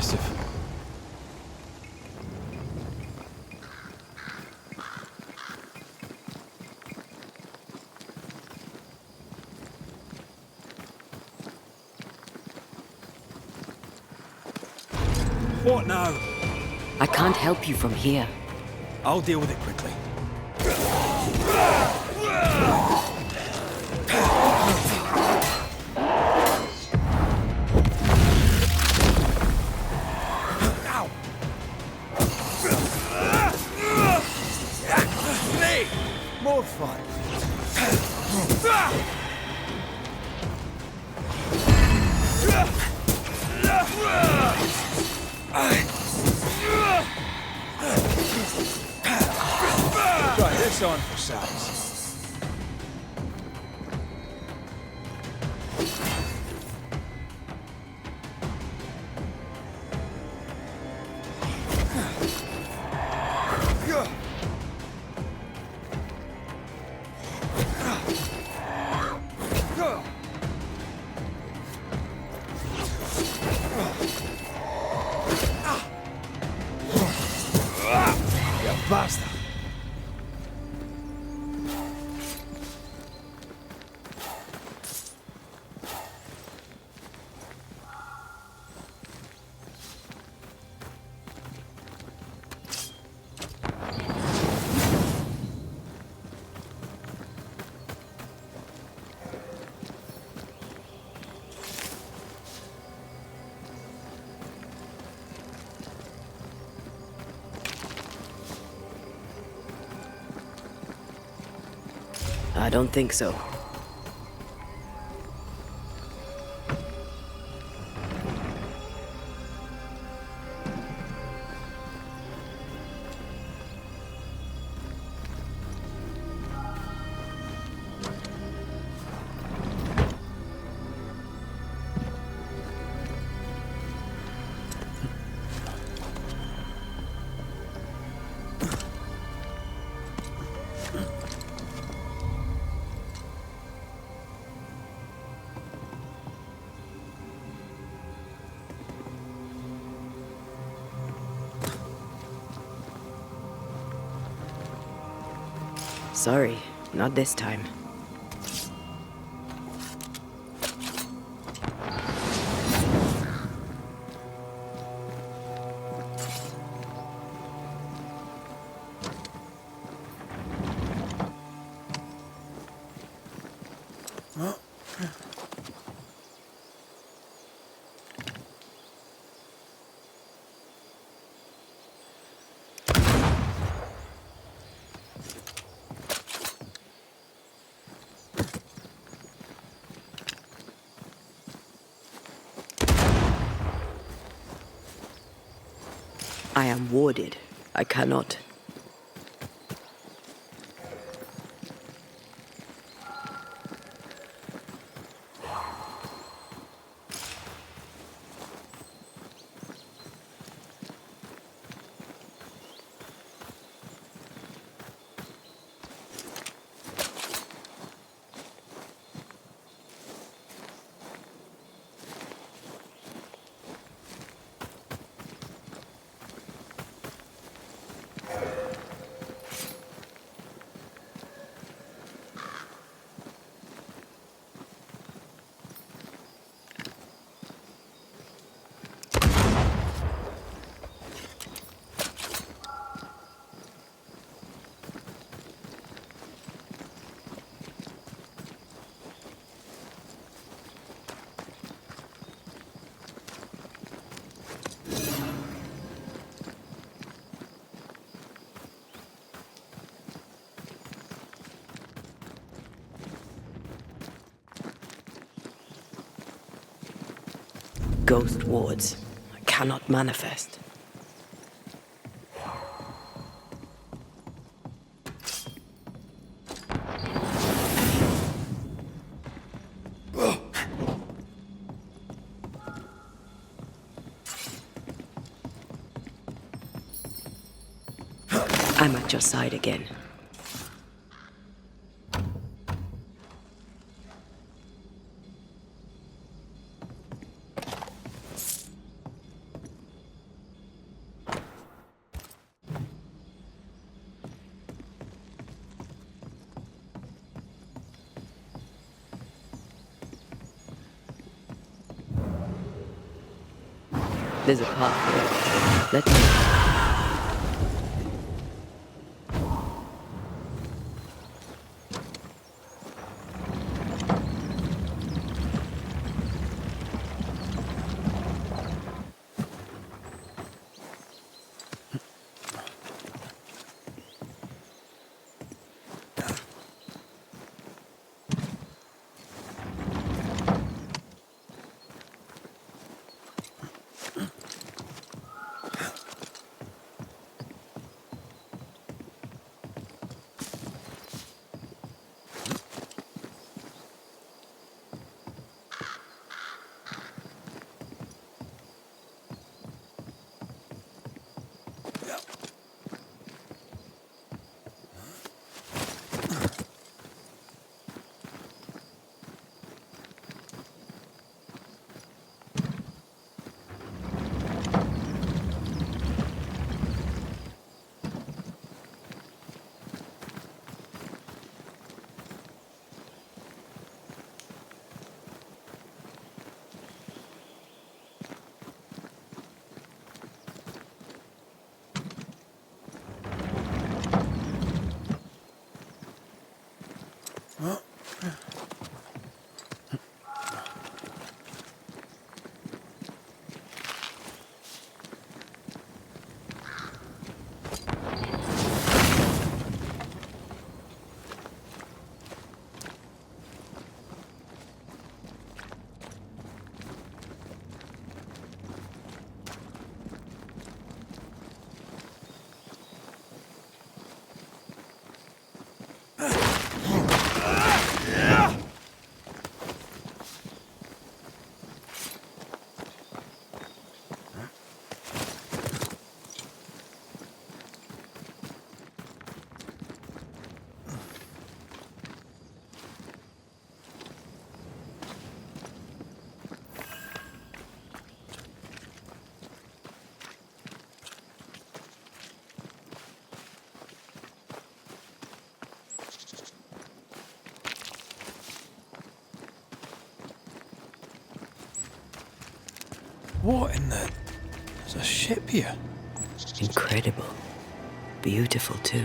impressive. What now? I can't help you from here. I'll deal with it quickly. Ow! Me! More fun. Try this on for size. Ya basta. I don't think so. Sorry, not this time. I am warded. I cannot. Ghost wards. I cannot manifest. I'm at your side again. There's a path here. Let me. What in the... There's a ship here. Incredible. Beautiful, too.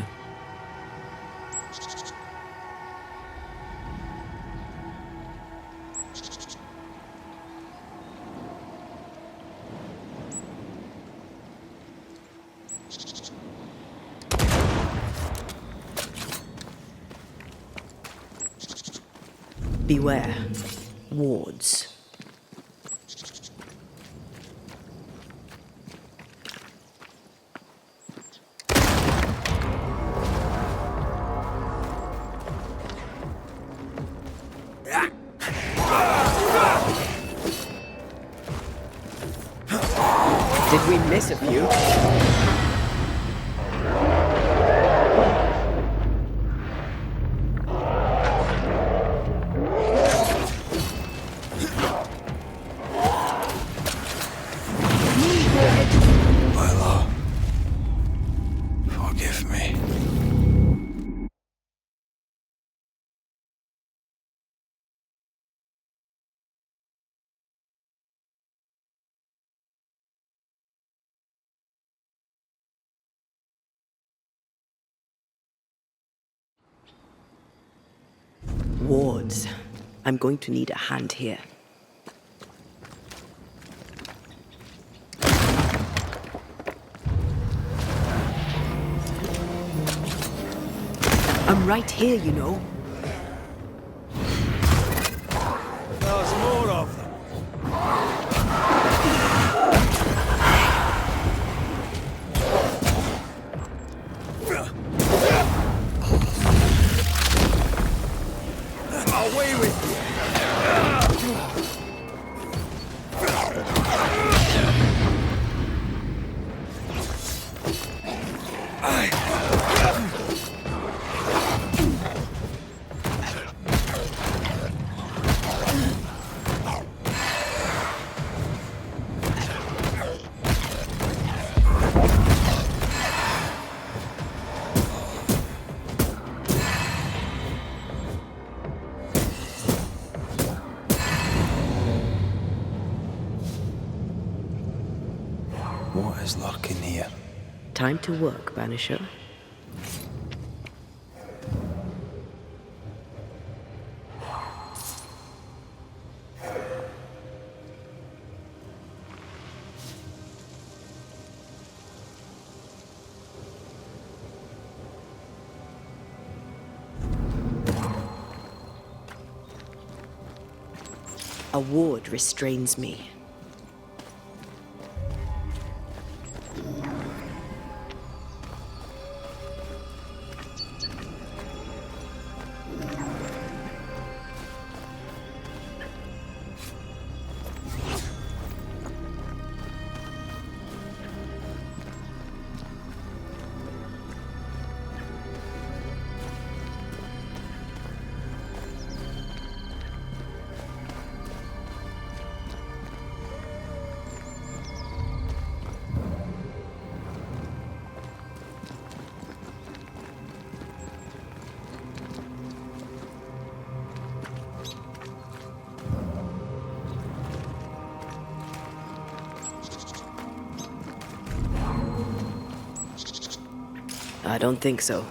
Beware. Wards. Did we miss a few? My lord, forgive me. Wards. I'm going to need a hand here. I'm right here, you know. There's more of them. Away with you. What is lurking here? Time to work, Banisher. A ward restrains me. I don't think so.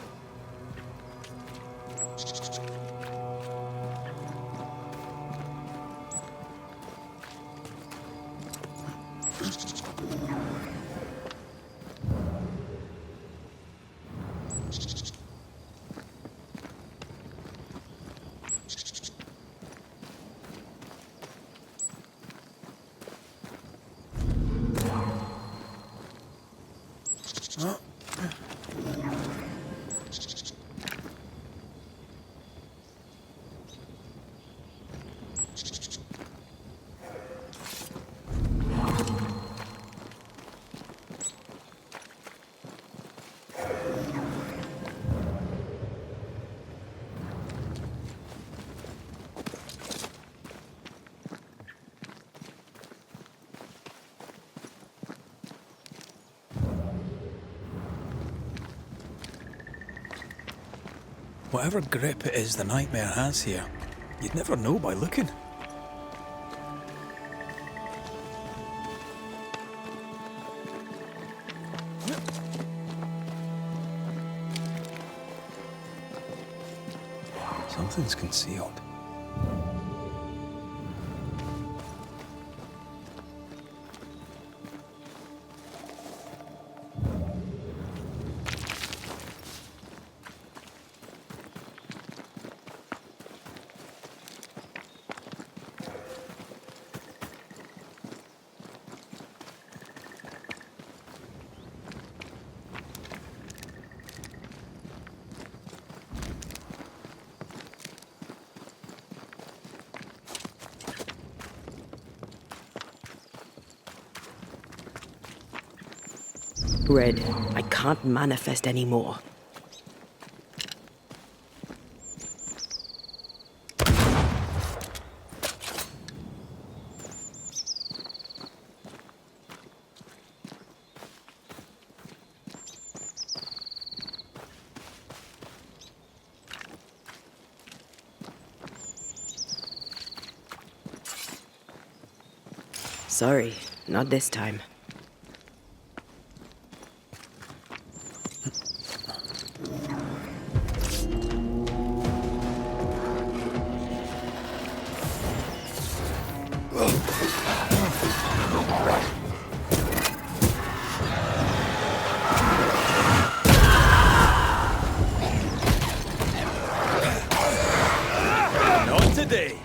Whatever grip it is the nightmare has here, you'd never know by looking. Something's concealed. Red, I can't manifest anymore. Sorry, not this time. Not today.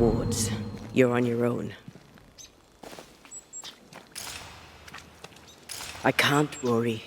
wards. You're on your own. I can't, Rory.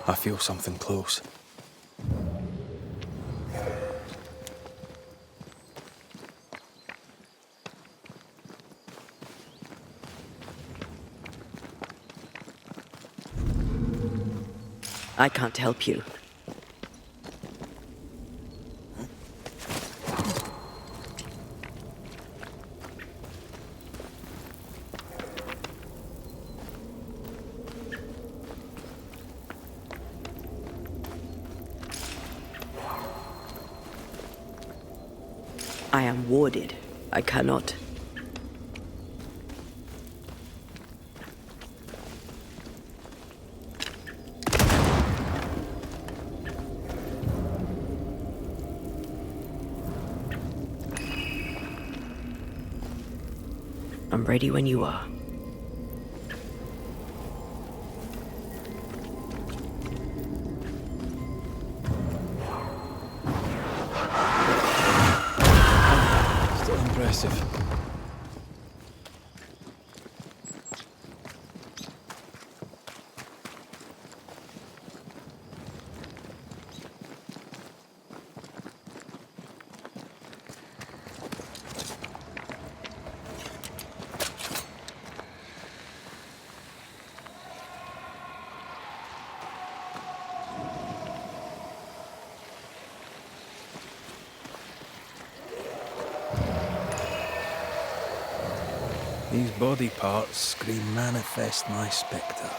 I feel something close. I can't help you. I am warded. I cannot. I'm ready when you are. Still impressive. These body parts scream manifest my spectre.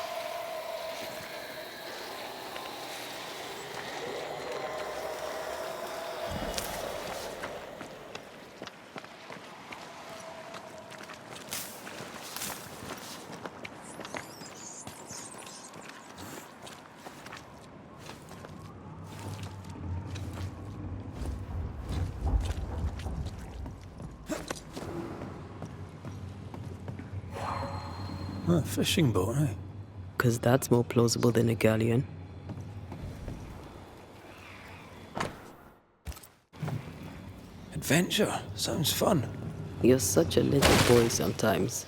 A fishing boat, eh? 'Cause that's more plausible than a galleon. Adventure. Sounds fun. You're such a little boy sometimes.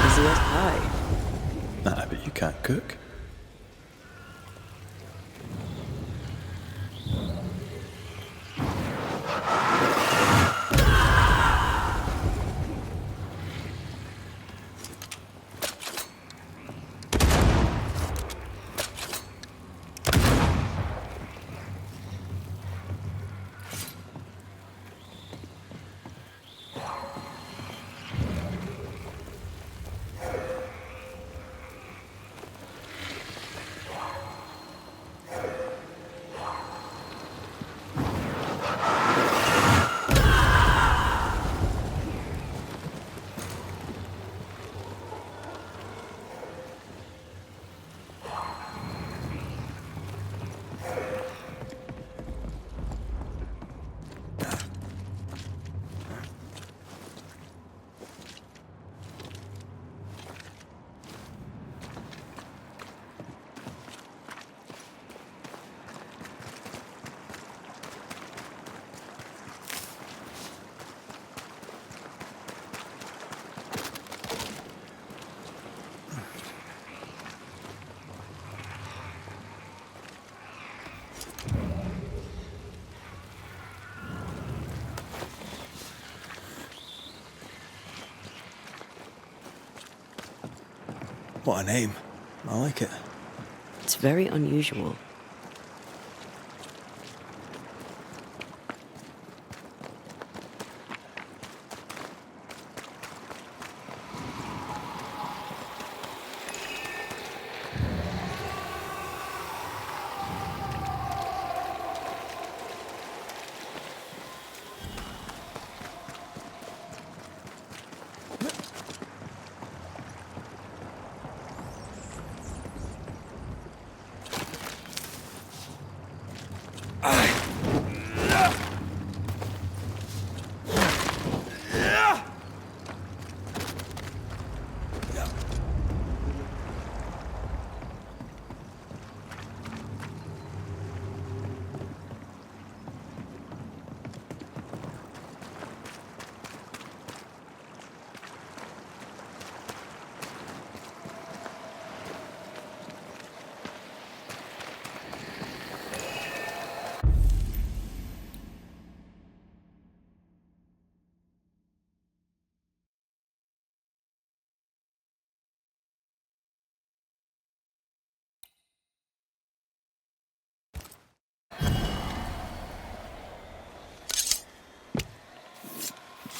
Easiest pie. Nah, but you can't cook. What a name. I like it. It's very unusual.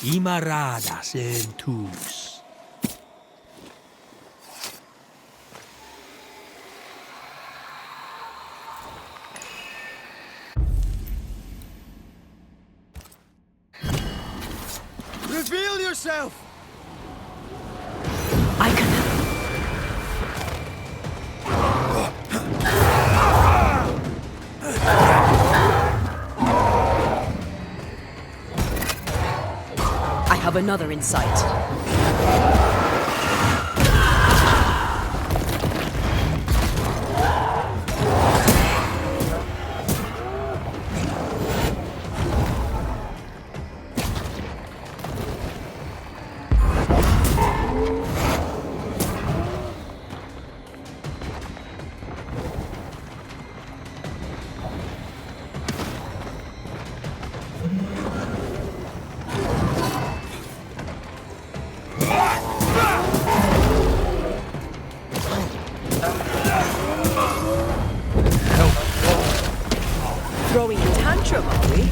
Imaradas en tus. Reveal yourself! I can. I have another in sight. Throwing a tantrum, are we?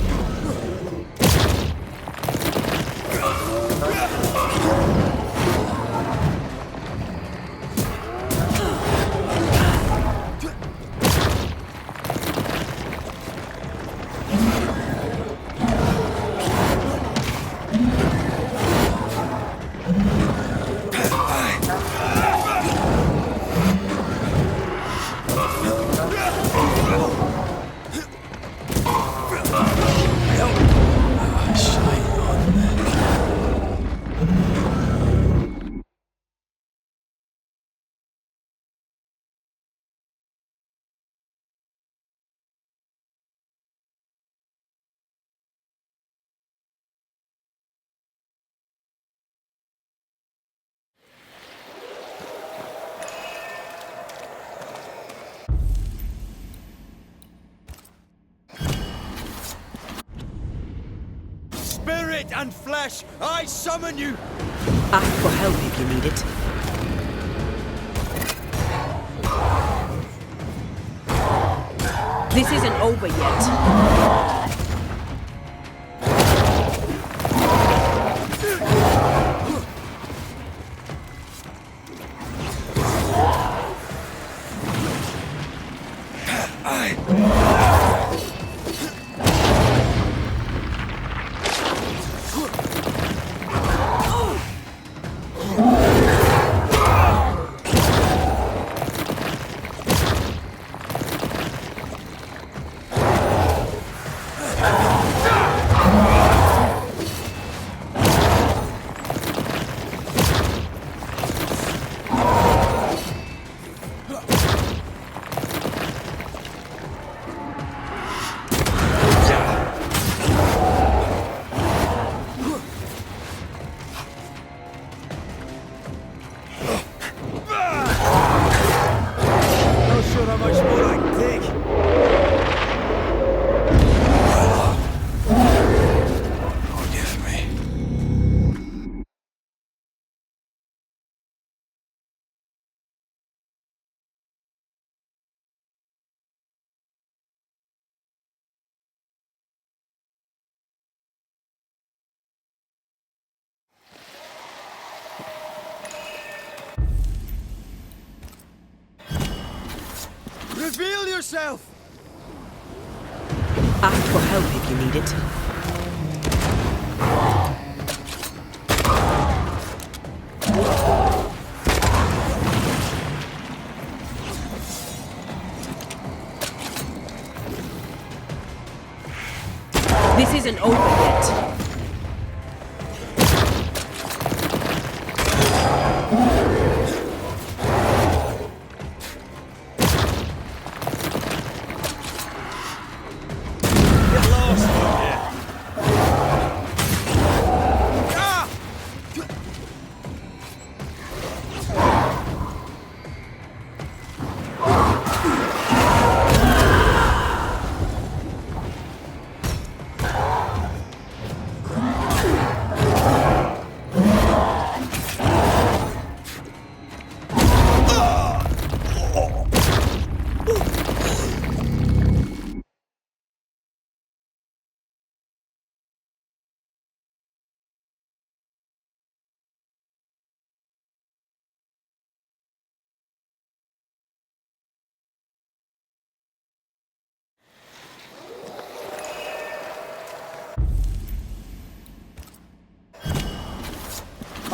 Spirit and flesh, I summon you! Ask for help if you need it. This isn't over yet. Not sure how much more I can take. Forgive me. Reveal yourself! Ask for help if you need it. This isn't over yet. Get lost, yeah. Ah!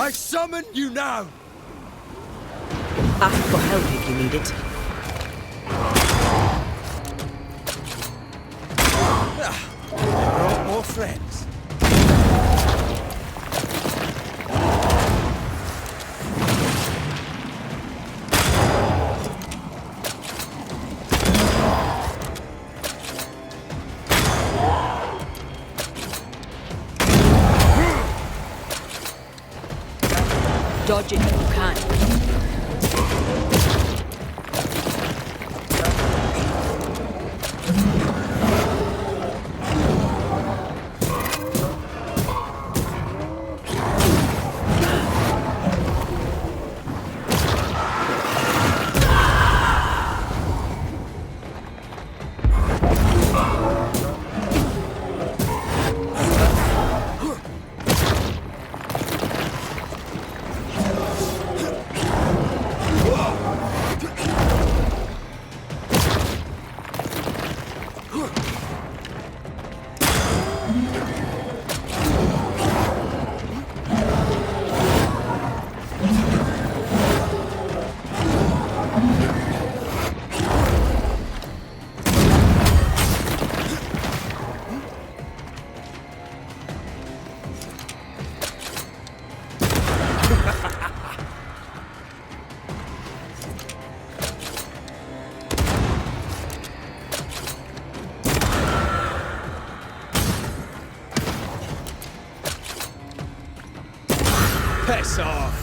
I summon you now! Ask for help if you need it. I brought more friends. Dodge it if you can. Piss off!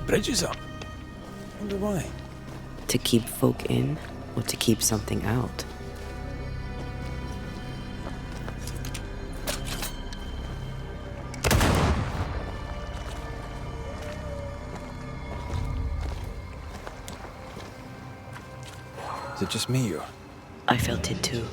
Bridge is up. Wonder why. To keep folk in, or to keep something out? Is it just me or? I felt it too.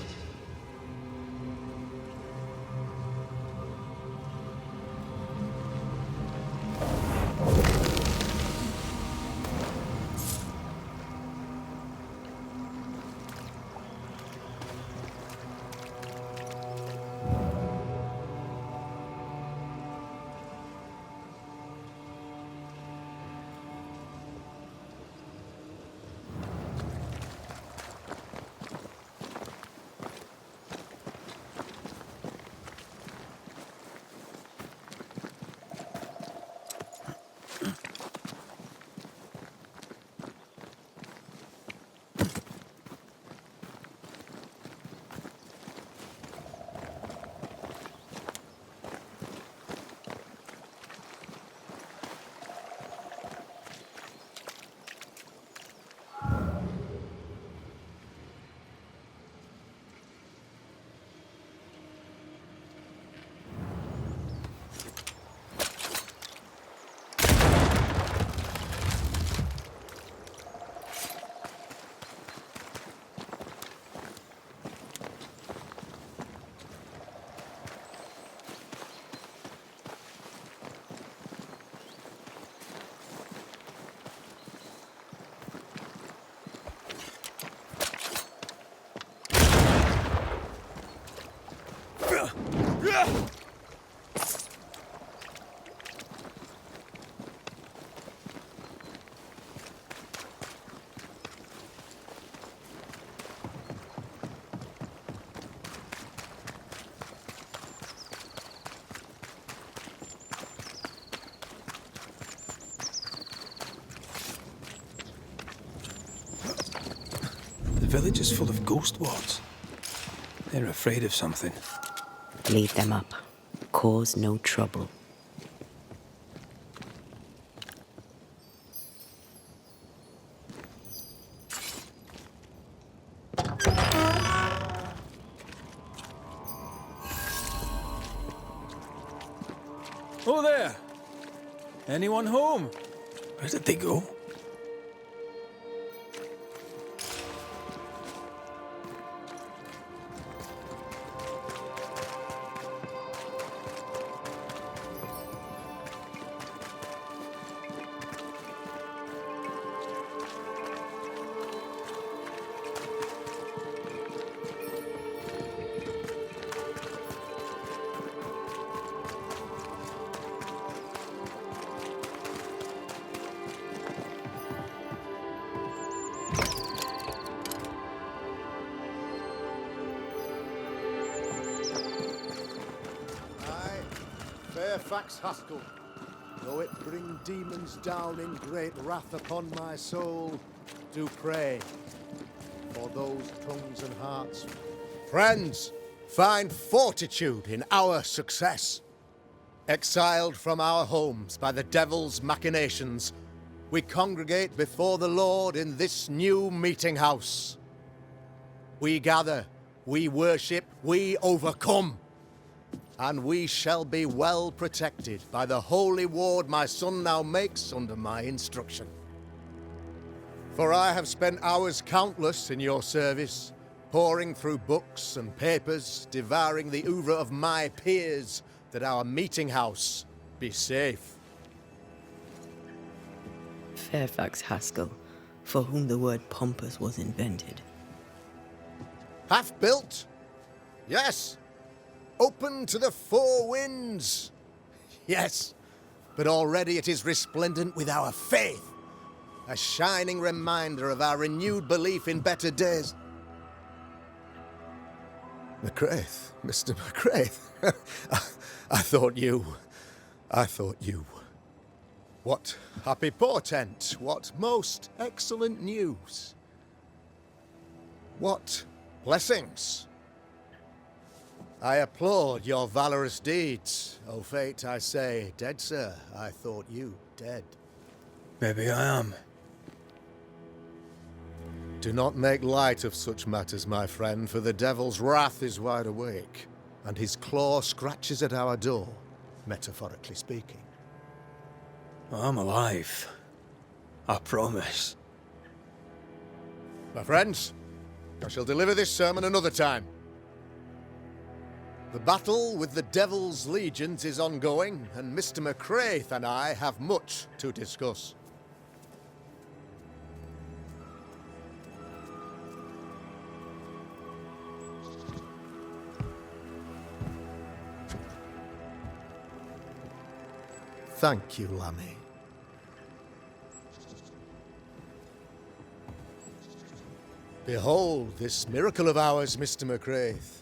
The village is full of ghost wards. They're afraid of something. Lead them up. Cause no trouble. Oh there! Anyone home? Where did they go? Fairfax Haskell, though it bring demons down in great wrath upon my soul, do pray for those tongues and hearts. Friends, find fortitude in our success. Exiled from our homes by the devil's machinations, we congregate before the Lord in this new meeting house. We gather, we worship, we overcome. And we shall be well protected by the holy ward my son now makes under my instruction. For I have spent hours countless in your service, poring through books and papers, devouring the oeuvre of my peers, that our meeting house be safe. Fairfax Haskell, for whom the word pompous was invented. Half built? Yes. Open to the four winds? Yes, but already it is resplendent with our faith, a shining reminder of our renewed belief in better days. McCraith, Mr. McCraith, I thought you. What happy portent, what most excellent news. What blessings. I applaud your valorous deeds. O fate, I say, dead sir, I thought you dead. Maybe I am. Do not make light of such matters, my friend, for the devil's wrath is wide awake, and his claw scratches at our door, metaphorically speaking. I'm alive. I promise. My friends, I shall deliver this sermon another time. The battle with the Devil's legions is ongoing, and Mr. McCraith and I have much to discuss. Thank you, Lammy. Behold this miracle of ours, Mr. McCraith.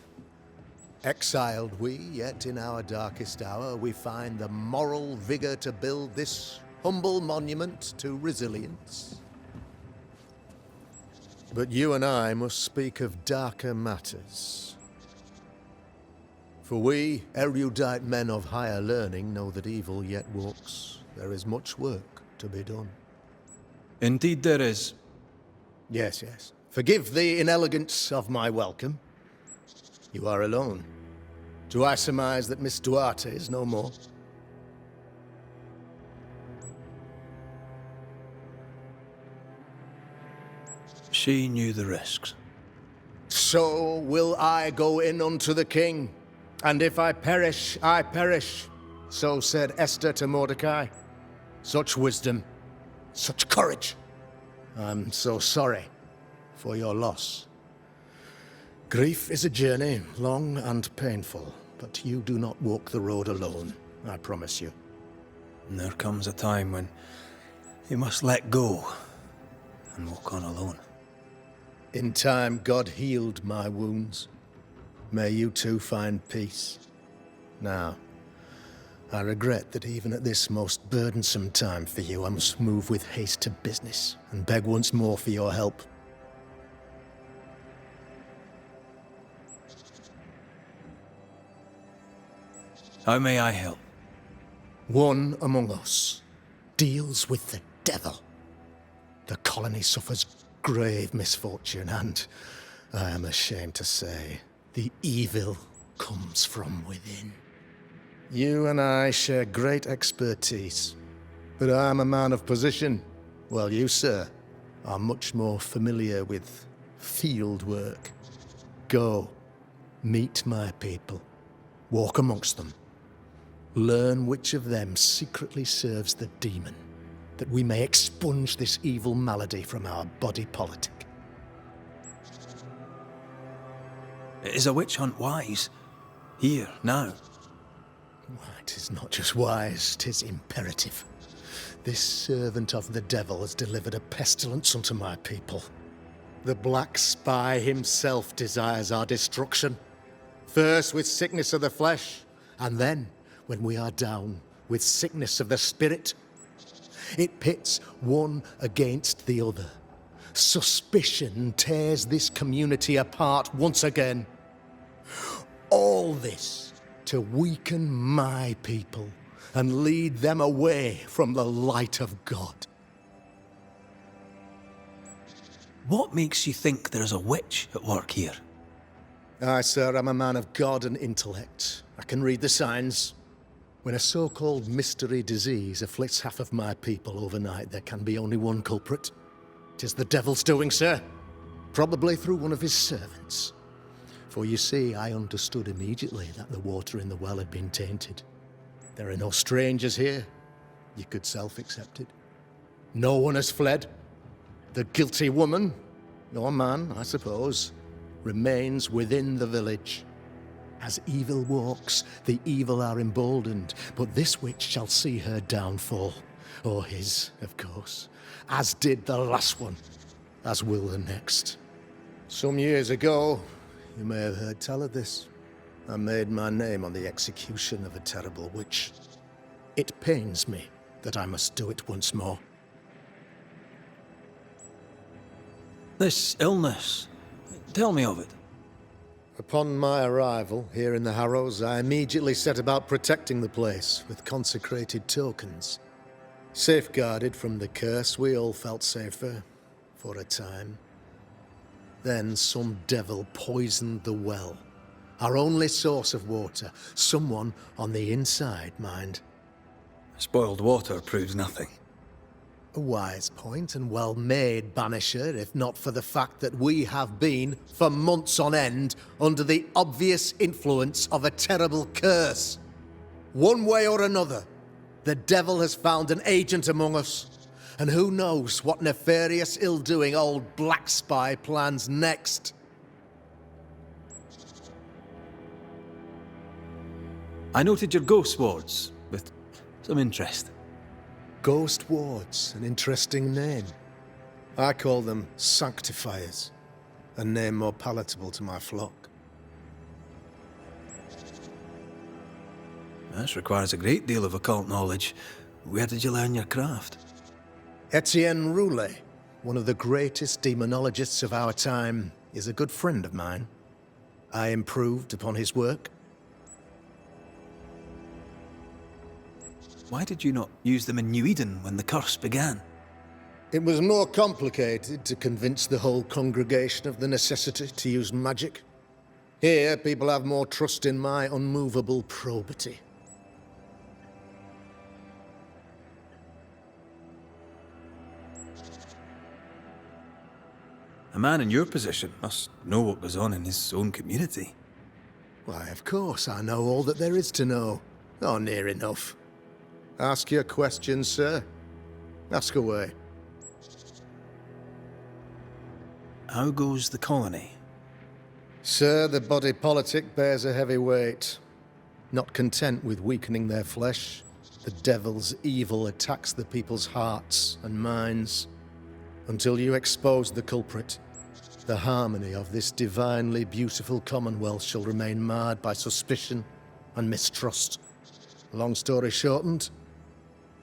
Exiled we, yet in our darkest hour we find the moral vigor to build this humble monument to resilience. But you and I must speak of darker matters. For we, erudite men of higher learning, know that evil yet walks. There is much work to be done. Indeed there is. Yes, yes. Forgive the inelegance of my welcome. You are alone. Do I surmise that Miss Duarte is no more? She knew the risks. So will I go in unto the king, and if I perish, I perish. So said Esther to Mordecai. Such wisdom, such courage. I'm so sorry for your loss. Grief is a journey, long and painful, but you do not walk the road alone, I promise you. And there comes a time when you must let go and walk on alone. In time, God healed my wounds. May you too find peace. Now, I regret that even at this most burdensome time for you, I must move with haste to business and beg once more for your help. How may I help? One among us deals with the devil. The colony suffers grave misfortune, and I am ashamed to say, the evil comes from within. You and I share great expertise, but I'm a man of position, while you, sir, are much more familiar with field work. Go, meet my people, walk amongst them, learn which of them secretly serves the demon, that we may expunge this evil malady from our body politic. Is a witch hunt wise? Here, now? Why, 'tis not just wise, 'tis imperative. This servant of the devil has delivered a pestilence unto my people. The Black Spy himself desires our destruction. First with sickness of the flesh, and then, when we are down, with sickness of the spirit. It pits one against the other. Suspicion tears this community apart once again. All this to weaken my people and lead them away from the light of God. What makes you think there's a witch at work here? Aye, sir, I'm a man of God and intellect. I can read the signs. When a so-called mystery disease afflicts half of my people overnight, there can be only one culprit. 'Tis the devil's doing, sir. Probably through one of his servants. For you see, I understood immediately that the water in the well had been tainted. There are no strangers here. You could self-accept it. No one has fled. The guilty woman, or man, I suppose, remains within the village. As evil walks, the evil are emboldened, but this witch shall see her downfall. Or his, of course. As did the last one, as will the next. Some years ago, you may have heard tell of this. I made my name on the execution of a terrible witch. It pains me that I must do it once more. This illness, tell me of it. Upon my arrival here in the Harrows, I immediately set about protecting the place with consecrated tokens. Safeguarded from the curse, we all felt safer, for a time. Then some devil poisoned the well, our only source of water. Someone on the inside, mind. Spoiled water proves nothing. A wise point and well made, Banisher, if not for the fact that we have been, for months on end, under the obvious influence of a terrible curse. One way or another, the devil has found an agent among us, and who knows what nefarious ill-doing old Black Spy plans next. I noted your ghost wards with some interest. Ghost wards, an interesting name. I call them sanctifiers, a name more palatable to my flock. This requires a great deal of occult knowledge. Where did you learn your craft? Etienne Roulet, one of the greatest demonologists of our time, is a good friend of mine. I improved upon his work. Why did you not use them in New Eden when the curse began? It was more complicated to convince the whole congregation of the necessity to use magic. Here, people have more trust in my unmovable probity. A man in your position must know what goes on in his own community. Why, of course, I know all that there is to know. Or near enough. Ask your questions, sir. Ask away. How goes the colony? Sir, the body politic bears a heavy weight. Not content with weakening their flesh, the devil's evil attacks the people's hearts and minds. Until you expose the culprit, the harmony of this divinely beautiful commonwealth shall remain marred by suspicion and mistrust. Long story shortened,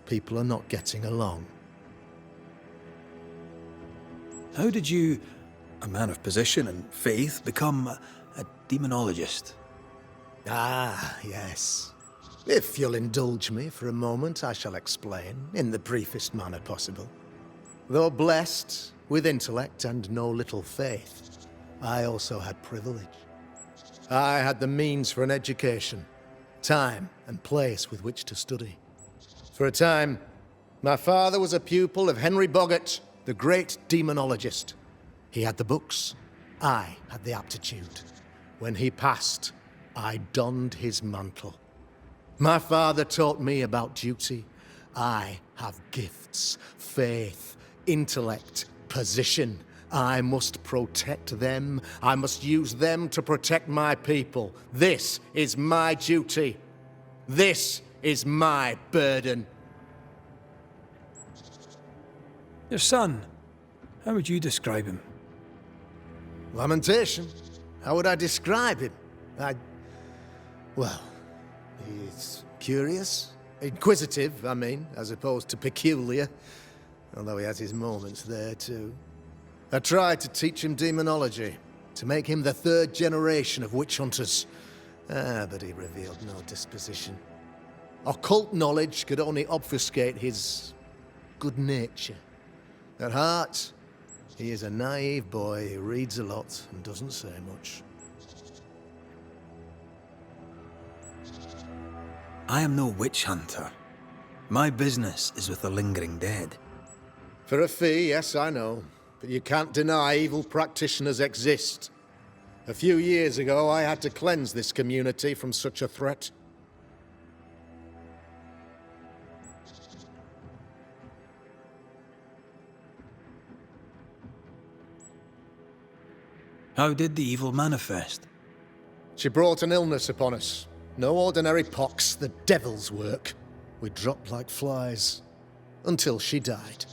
people are not getting along. How did you, a man of position and faith, become a demonologist? Ah, yes. If you'll indulge me for a moment, I shall explain, in the briefest manner possible. Though blessed with intellect and no little faith, I also had privilege. I had the means for an education, time and place with which to study. For a time, my father was a pupil of Henry Boggart, the great demonologist. He had the books, I had the aptitude. When he passed, I donned his mantle. My father taught me about duty. I have gifts, faith, intellect, position. I must protect them. I must use them to protect my people. This is my duty. This is my burden. Your son, how would you describe him? Lamentation? How would I describe him? Well, he's curious. Inquisitive, I mean, as opposed to peculiar. Although he has his moments there, too. I tried to teach him demonology, to make him the third generation of witch hunters. But he revealed no disposition. Occult knowledge could only obfuscate his good nature. At heart, he is a naive boy who reads a lot and doesn't say much. I am no witch hunter. My business is with the lingering dead. For a fee, yes, I know. But you can't deny evil practitioners exist. A few years ago, I had to cleanse this community from such a threat. How did the evil manifest? She brought an illness upon us. No ordinary pox, the devil's work. We dropped like flies. Until she died.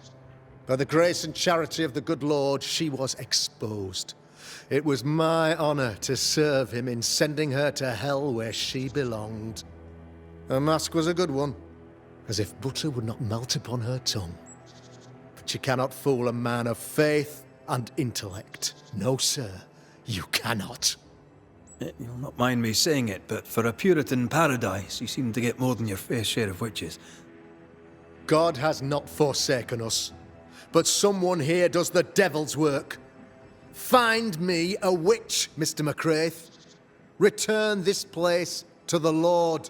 By the grace and charity of the good Lord, she was exposed. It was my honor to serve him in sending her to hell where she belonged. Her mask was a good one, as if butter would not melt upon her tongue. But you cannot fool a man of faith and intellect. No, sir, you cannot. You'll not mind me saying it, but for a Puritan paradise, you seem to get more than your fair share of witches. God has not forsaken us, but someone here does the devil's work. Find me a witch, Mr. McCraith. Return this place to the Lord.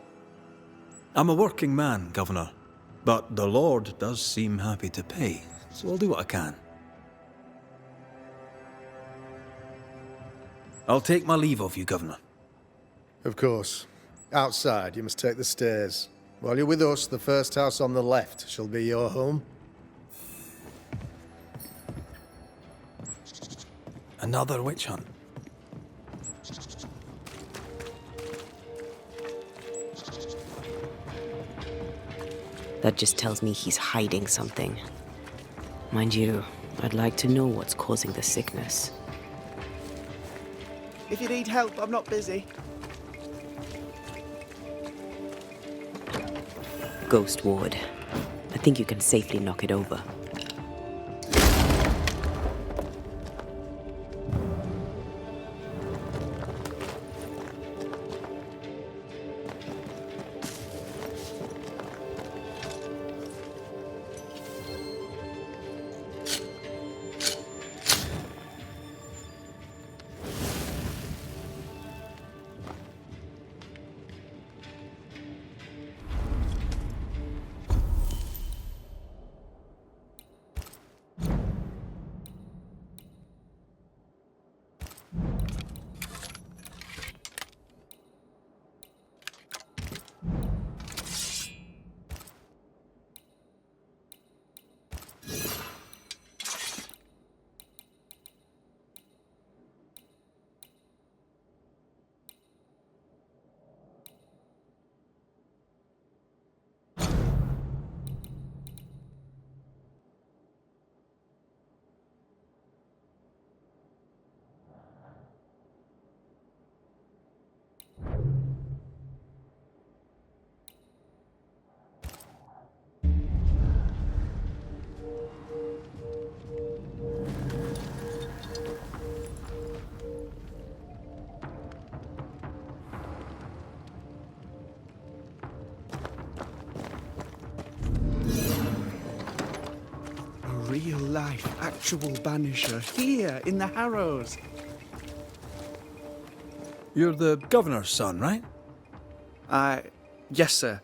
I'm a working man, Governor, but the Lord does seem happy to pay, so I'll do what I can. I'll take my leave of you, Governor. Of course. Outside, you must take the stairs. While you're with us, the first house on the left shall be your home. Another witch hunt. That just tells me he's hiding something. Mind you, I'd like to know what's causing the sickness. If you need help, I'm not busy. Ghost Ward. I think you can safely knock it over. Real-life, actual banisher here in the Harrows. You're the Governor's son, right? Yes, sir.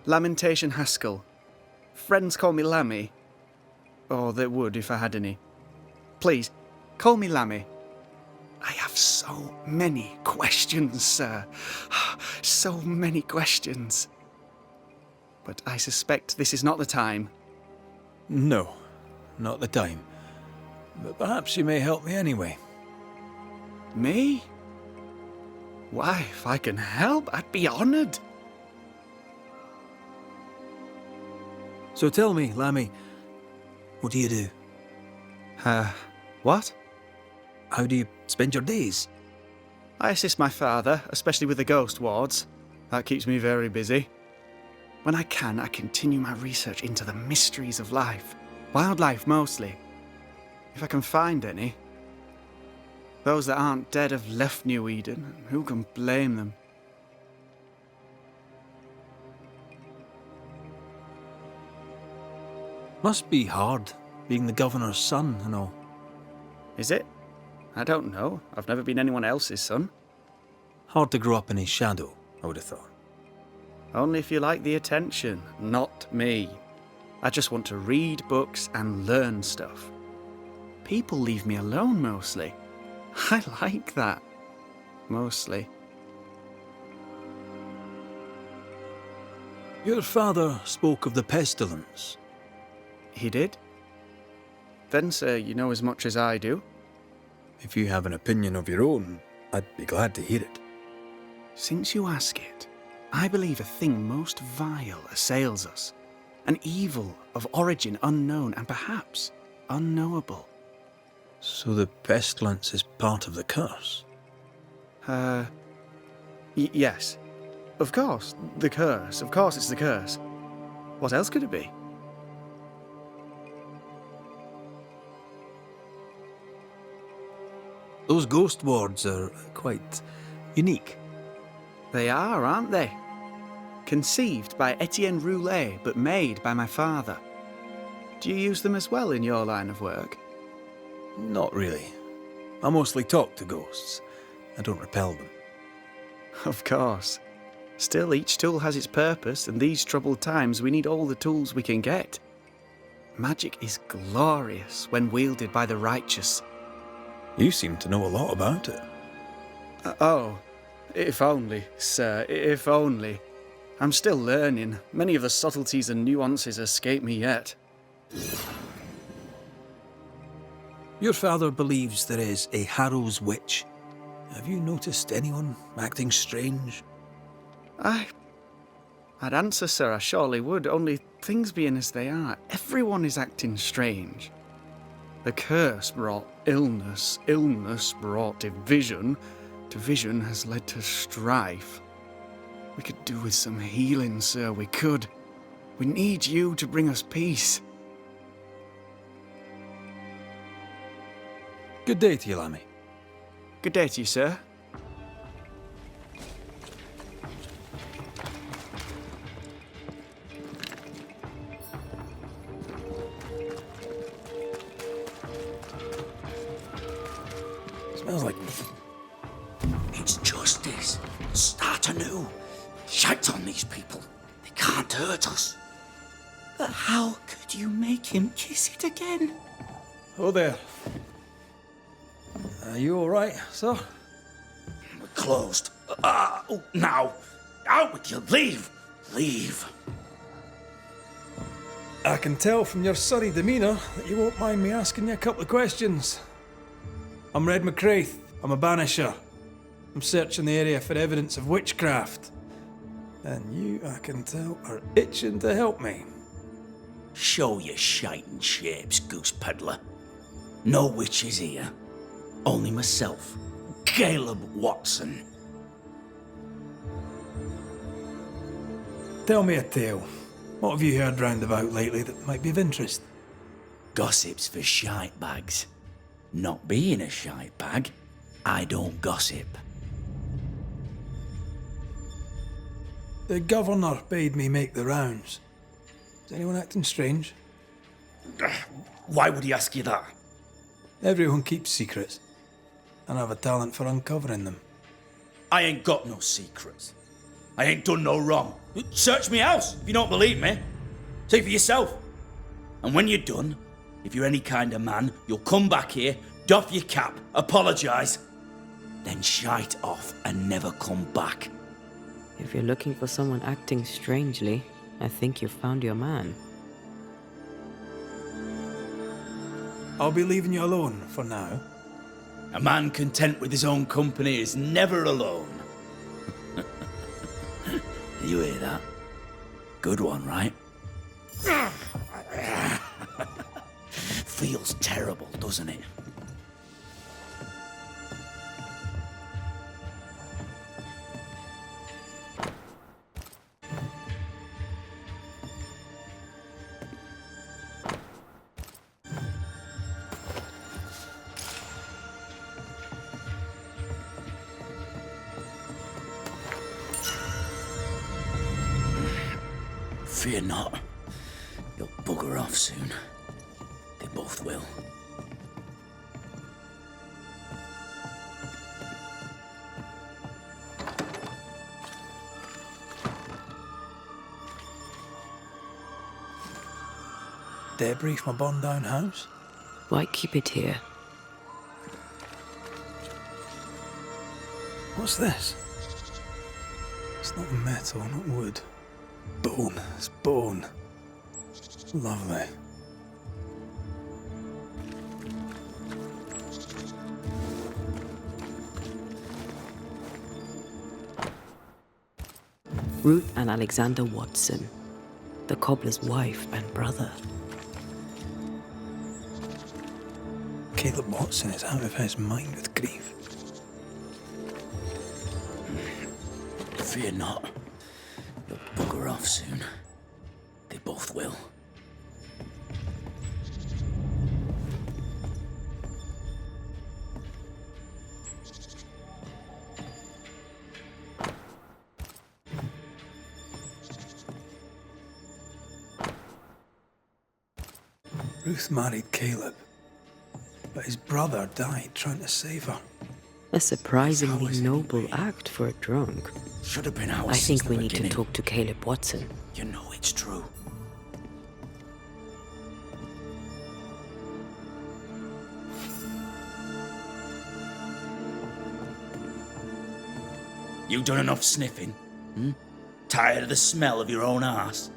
Lamentation Haskell. Friends call me Lammy. Or they would if I had any. Please, call me Lammy. I have so many questions, sir. So many questions. But I suspect this is not the time. No, not the time. But perhaps you may help me anyway. Me? Why, if I can help, I'd be honoured. So tell me, Lammy, what do you do? What? How do you spend your days? I assist my father, especially with the ghost wards. That keeps me very busy. When I can, I continue my research into the mysteries of life. Wildlife, mostly. If I can find any. Those that aren't dead have left New Eden. Who can blame them? Must be hard, being the governor's son and all. Is it? I don't know. I've never been anyone else's son. Hard to grow up in his shadow, I would have thought. Only if you like the attention, not me. I just want to read books and learn stuff. People leave me alone mostly. I like that. Mostly. Your father spoke of the pestilence. He did? Then, sir, you know as much as I do. If you have an opinion of your own, I'd be glad to hear it. Since you ask it, I believe a thing most vile assails us. An evil of origin unknown and perhaps unknowable. So the pestilence is part of the curse? Yes. Of course, the curse. Of course it's the curse. What else could it be? Those ghost wards are quite unique. They are, aren't they? Conceived by Etienne Roulet, but made by my father. Do you use them as well in your line of work? Not really. I mostly talk to ghosts. I don't repel them. Of course. Still, each tool has its purpose, and these troubled times we need all the tools we can get. Magic is glorious when wielded by the righteous. You seem to know a lot about it. Oh, if only, sir, if only. I'm still learning. Many of the subtleties and nuances escape me yet. Your father believes there is a Harrow's witch. Have you noticed anyone acting strange? I'd answer, sir, I surely would, only things being as they are, everyone is acting strange. The curse brought illness, illness brought division, division has led to strife. We could do with some healing, sir, we could. We need you to bring us peace. Good day to you, Lammy. Good day to you, sir. Smells like... It's justice. Start anew. Shite on these people. They can't hurt us. But how could you make him kiss it again? Oh there. Are you all right, sir? We're closed. Now. Out with you. Leave. Leave. I can tell from your surly demeanour that you won't mind me asking you a couple of questions. I'm Red McCraith. I'm a banisher. I'm searching the area for evidence of witchcraft. And you, I can tell, are itching to help me. Show your shiting shapes, goose peddler. No witches here. Only myself, Caleb Watson. Tell me a tale. What have you heard round about lately that might be of interest? Gossip's for shite bags. Not being a shite bag, I don't gossip. The governor bade me make the rounds. Is anyone acting strange? Why would he ask you that? Everyone keeps secrets, and I have a talent for uncovering them. I ain't got no secrets. I ain't done no wrong. Search me house if you don't believe me. See for yourself. And when you're done, if you're any kind of man, you'll come back here, doff your cap, apologise, then shite off and never come back. If you're looking for someone acting strangely, I think you've found your man. I'll be leaving you alone for now. A man content with his own company is never alone. You hear that? Good one, right? Feels terrible, doesn't it? Fear not. You'll bugger off soon. They both will. Debris from a burned down house? Why keep it here? What's this? It's not metal, not wood. Bone. It's bone. Lovely. Ruth and Alexander Watson, the cobbler's wife and brother. Caleb Watson is out of his mind with grief. Fear not. You'll bugger off soon. They both will. Ruth married Caleb, but his brother died trying to save her. A surprisingly noble act for a drunk. Should have been ours I since think the we need to beginning. talk to Caleb Watson. You know it's true. You done enough sniffing? Hmm? Tired of the smell of your own arse?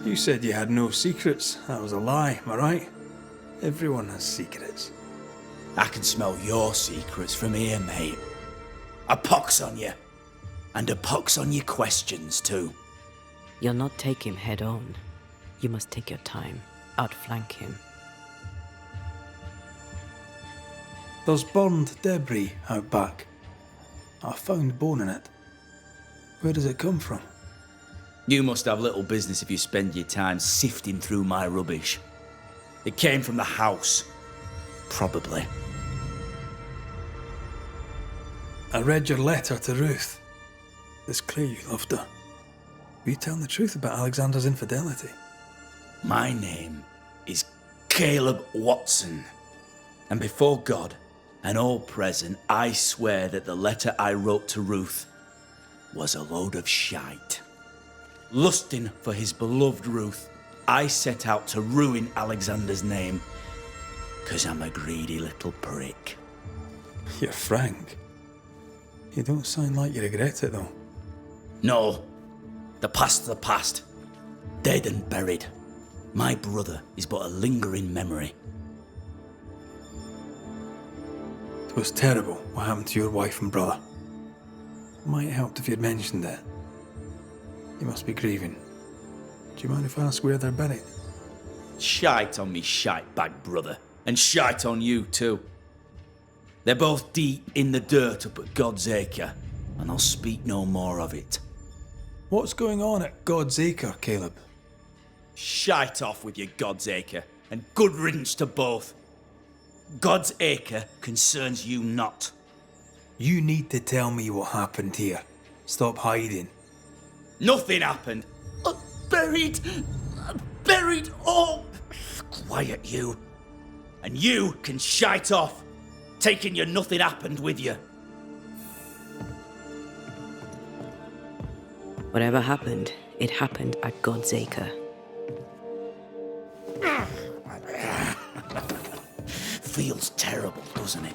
You said you had no secrets. That was a lie, am I right? Everyone has secrets. I can smell your secrets from here, mate. A pox on you. And a pox on your questions, too. You'll not take him head on. You must take your time, outflank him. There's burned debris out back. I found bone in it. Where does it come from? You must have little business if you spend your time sifting through my rubbish. It came from the house. Probably. I read your letter to Ruth. It's clear you loved her. Were you telling the truth about Alexander's infidelity? My name is Caleb Watson. And before God and all present, I swear that the letter I wrote to Ruth was a load of shite. Lusting for his beloved Ruth, I set out to ruin Alexander's name, 'cause I'm a greedy little prick. You're frank. You don't sound like you regret it, though. No, the past's the past. Dead and buried. My brother is but a lingering memory. It was terrible what happened to your wife and brother. Might have helped if you'd mentioned it. You must be grieving. Do you mind if I ask where they're buried? Shite on me shite bag brother, and shite on you too. They're both deep in the dirt up at God's Acre, and I'll speak no more of it. What's going on at God's Acre, Caleb? Shite off with your God's Acre, and good riddance to both. God's Acre concerns you not. You need to tell me what happened here. Stop hiding. Nothing happened. Buried all. Quiet, you. And you can shite off, taking your nothing happened with you. Whatever happened, it happened at God's Acre. Feels terrible, doesn't it?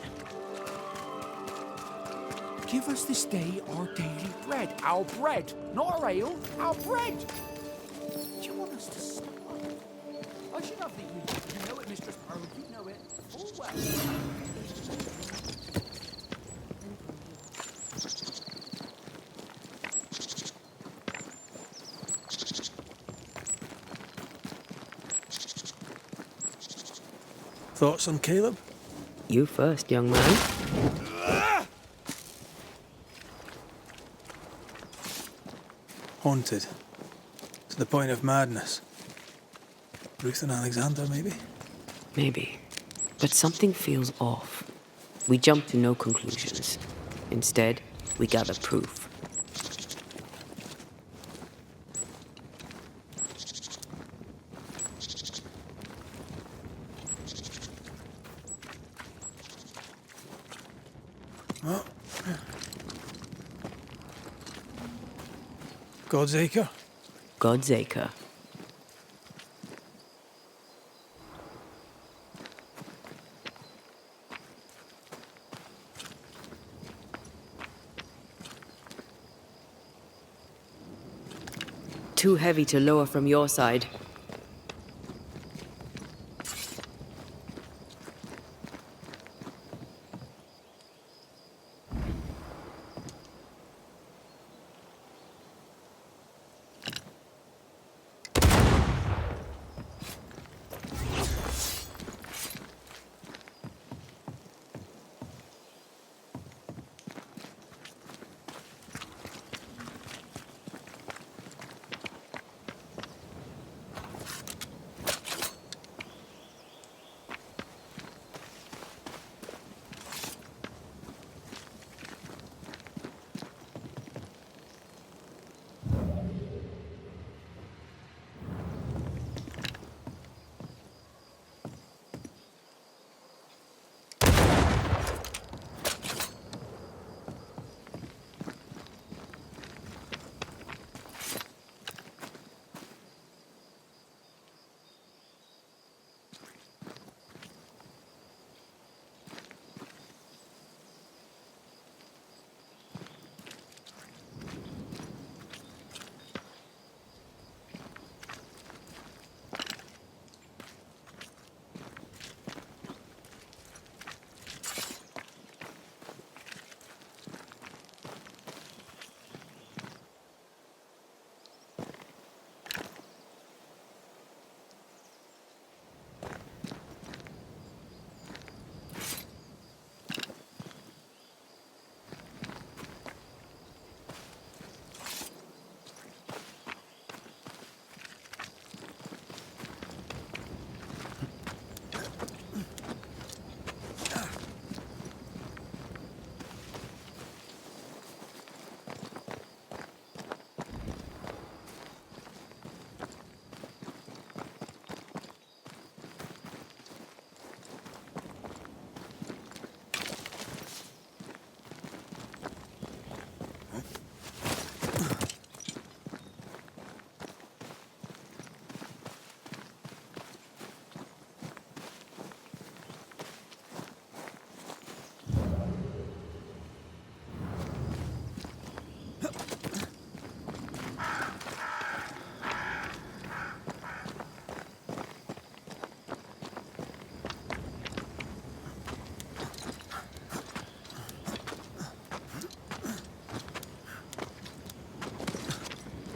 Give us this day our daily bread. Our bread, not our ale, our bread. Do you want us to stop? I should have the you know it, Mistress Pearl. You know it full well. Thoughts on Caleb? You first, young man. Haunted. To the point of madness. Ruth and Alexander, maybe? Maybe. But something feels off. We jump to no conclusions. Instead, we gather proof. Oh. God's Acre? God's Acre. Too heavy to lower from your side.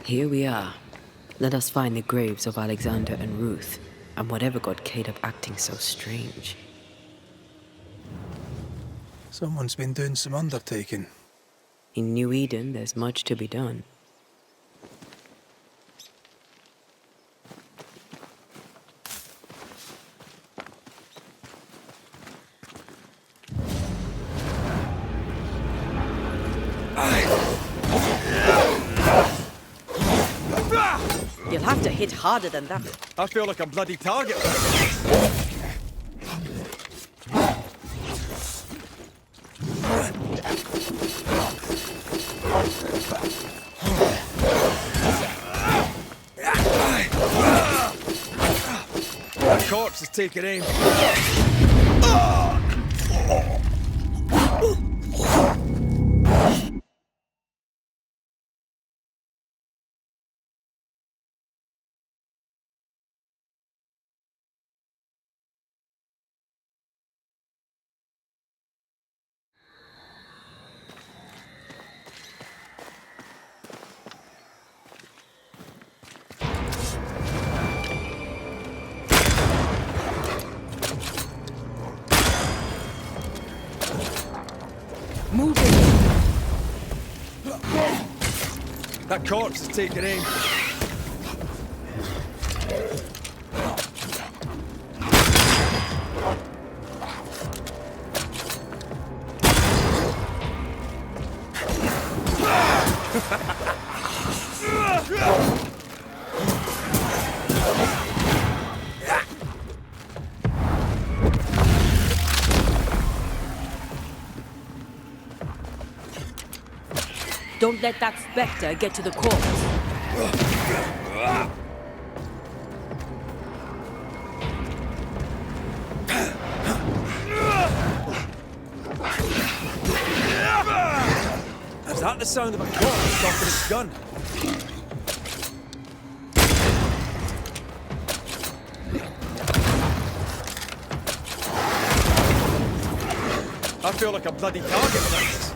Here we are. Let us find the graves of Alexander and Ruth, and whatever got Caleb acting so strange. Someone's been doing some undertaking. In New Eden, there's much to be done. You'll have to hit harder than that. I feel like a bloody target. corpse is taking aim. That corpse is taking aim. Don't let that spectre get to the corpse. Is that the sound of a corpse cocking its gun? I feel like a bloody target practice.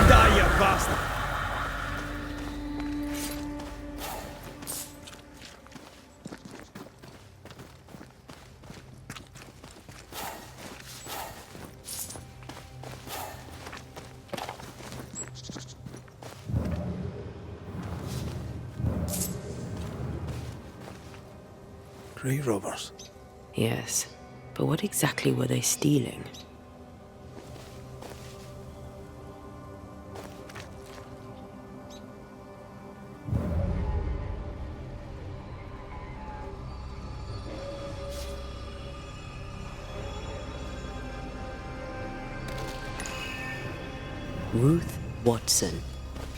Die, you bastard! Grave robbers. Yes, but what exactly were they stealing? Ruth Watson.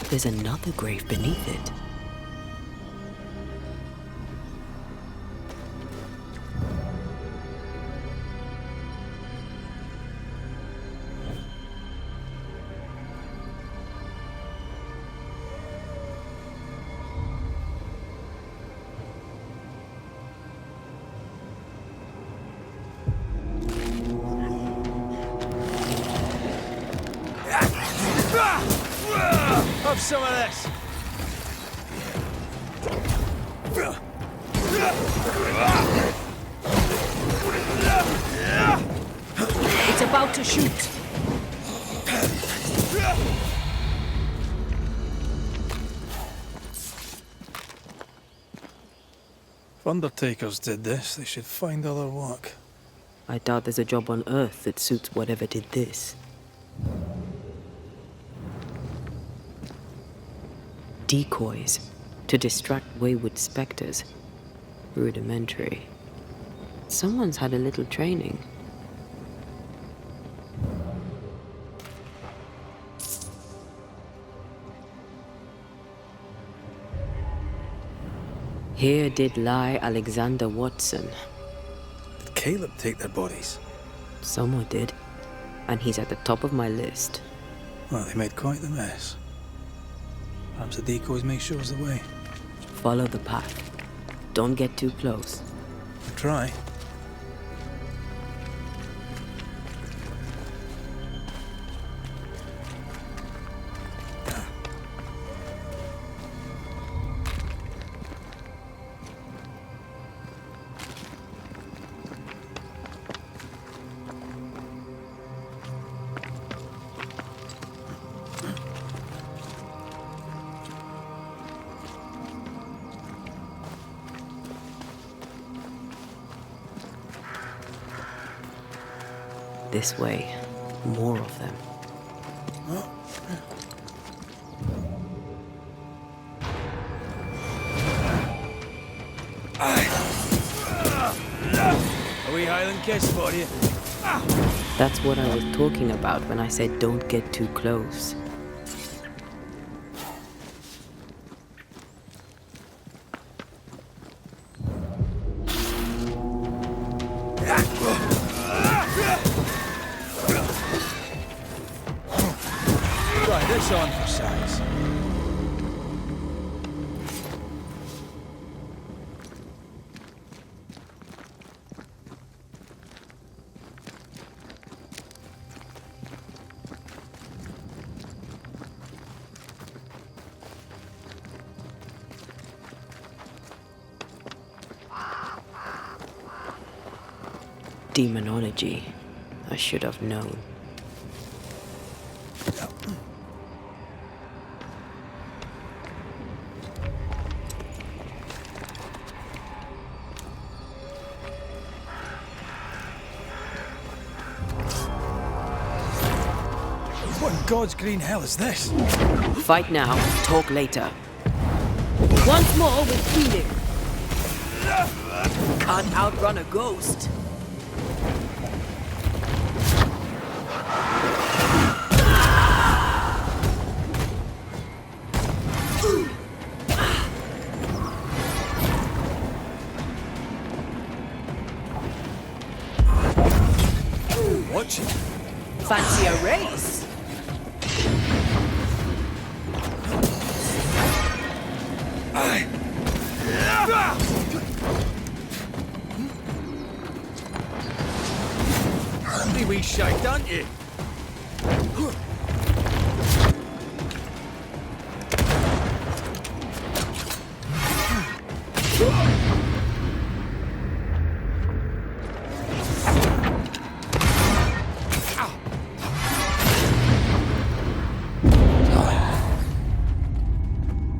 There's another grave beneath it. Have some of this! It's about to shoot. If undertakers did this, they should find other work. I doubt there's a job on Earth that suits whatever did this. Decoys to distract wayward specters. Rudimentary. Someone's had a little training. Here did lie Alexander Watson. Did Caleb take their bodies? Someone did. And he's at the top of my list. Well, they made quite the mess. Perhaps the decoys may show us the way. Follow the path. Don't get too close. I'll try. This way. More of them. A wee Highland kiss for you. That's what I was talking about when I said don't get too close. Try this on for size. Demonology. I should have known. What in God's green hell is this? Fight now, talk later. Once more with healing. Can't outrun a ghost. Watch it. Fancy a race? Handy wee shite, aren't you?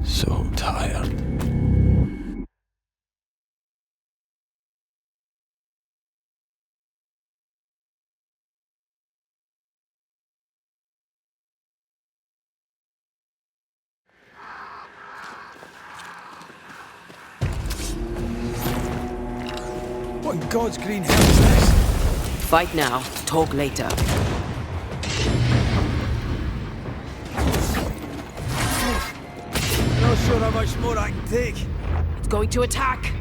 So tired. What in God's green hell is this? Fight now, talk later. I'm not sure how much more I can take. It's going to attack.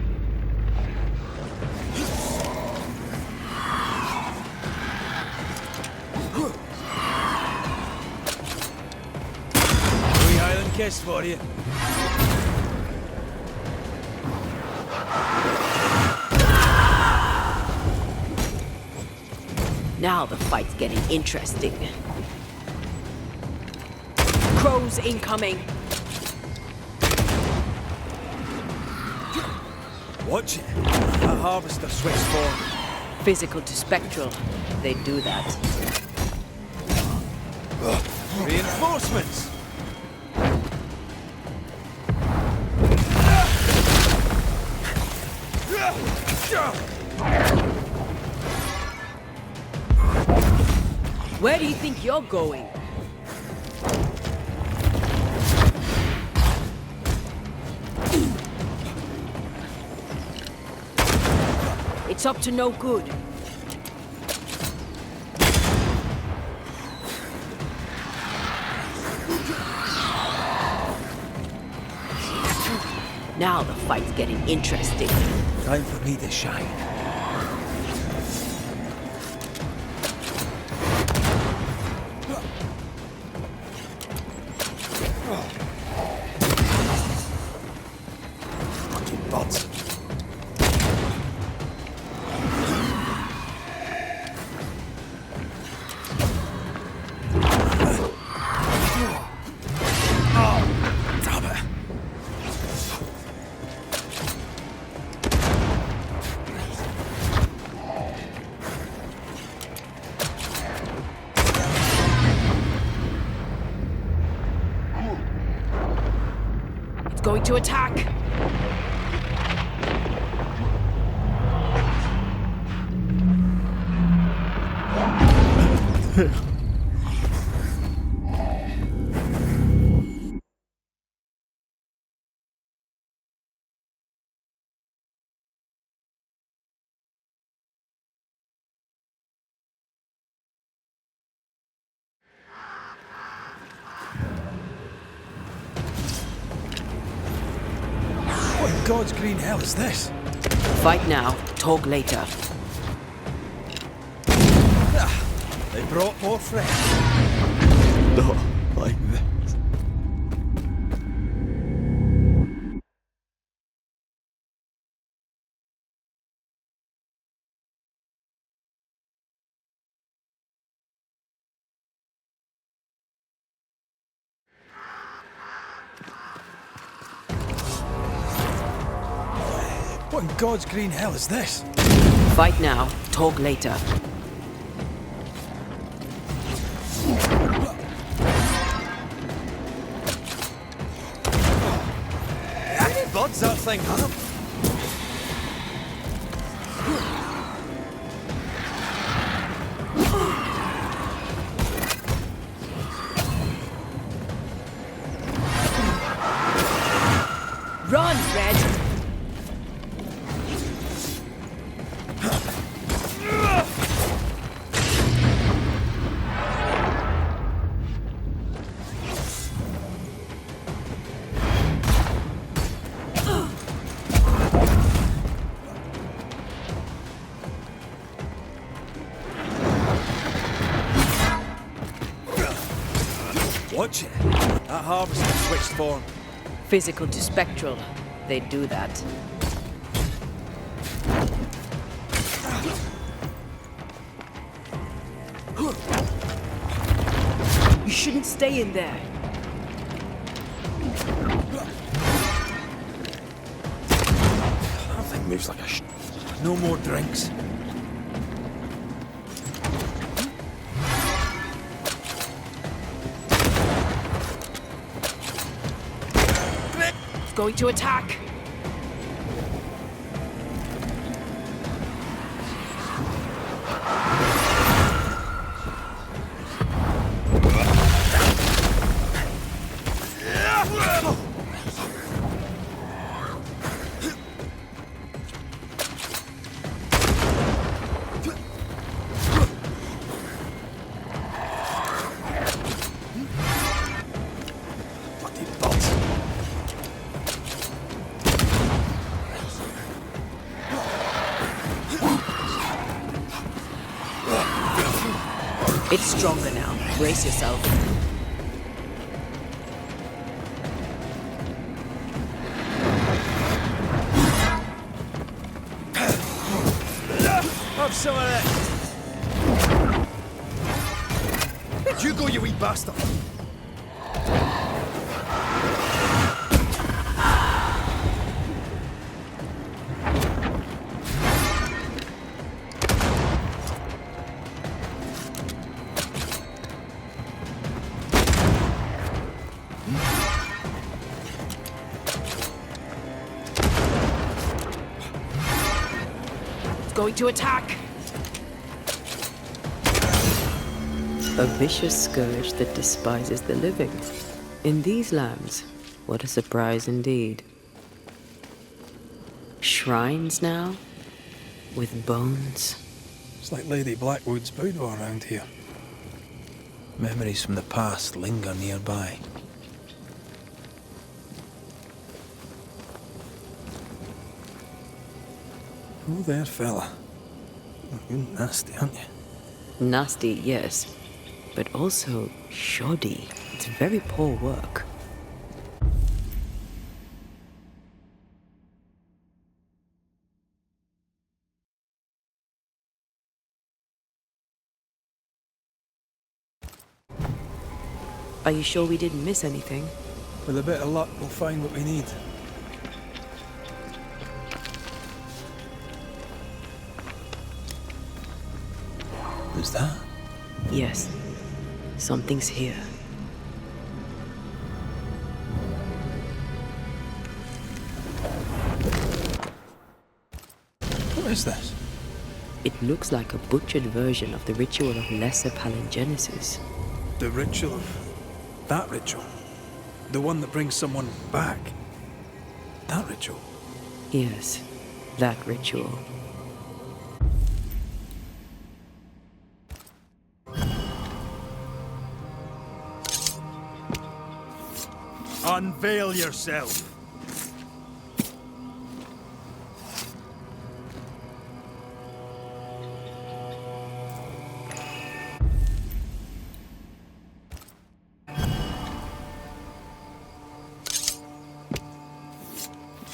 Wee Highland kiss for you. Now the fight's getting interesting. Crows incoming. Watch it. That harvester switched forward. Physical to spectral. They do that. Reinforcements! Where do you think you're going? It's up to no good. Now the fight's getting interesting. Time for me to shine. Fucking bots. Oh, damn it. It's going to attack. What in God's green hell is this? Fight now, talk later. They brought more friends. Not like this. What in God's green hell is this? Fight now, talk later. Any buds that thing up? Run, Red! Watch it. That harvester switched form. Physical to spectral. They do that. You shouldn't stay in there. That thing moves like a No more drinks. Going to attack. Bloody bots. It's stronger now. Brace yourself. Have some of that. Where'd you go, you wee bastard? Going to attack. A vicious scourge that despises the living. In these lands, what a surprise indeed. Shrines now, with bones. It's like Lady Blackwood's boudoir around here. Memories from the past linger nearby. Oh there, fella. You're nasty, aren't you? Nasty, yes, but also shoddy. It's very poor work. Are you sure we didn't miss anything? With a bit of luck, we'll find what we need. Who's that? Yes, something's here. What is this? It looks like a butchered version of the ritual of Lesser Palingenesis. The ritual of... that ritual? The one that brings someone back? That ritual? Yes, that ritual. Unveil yourself.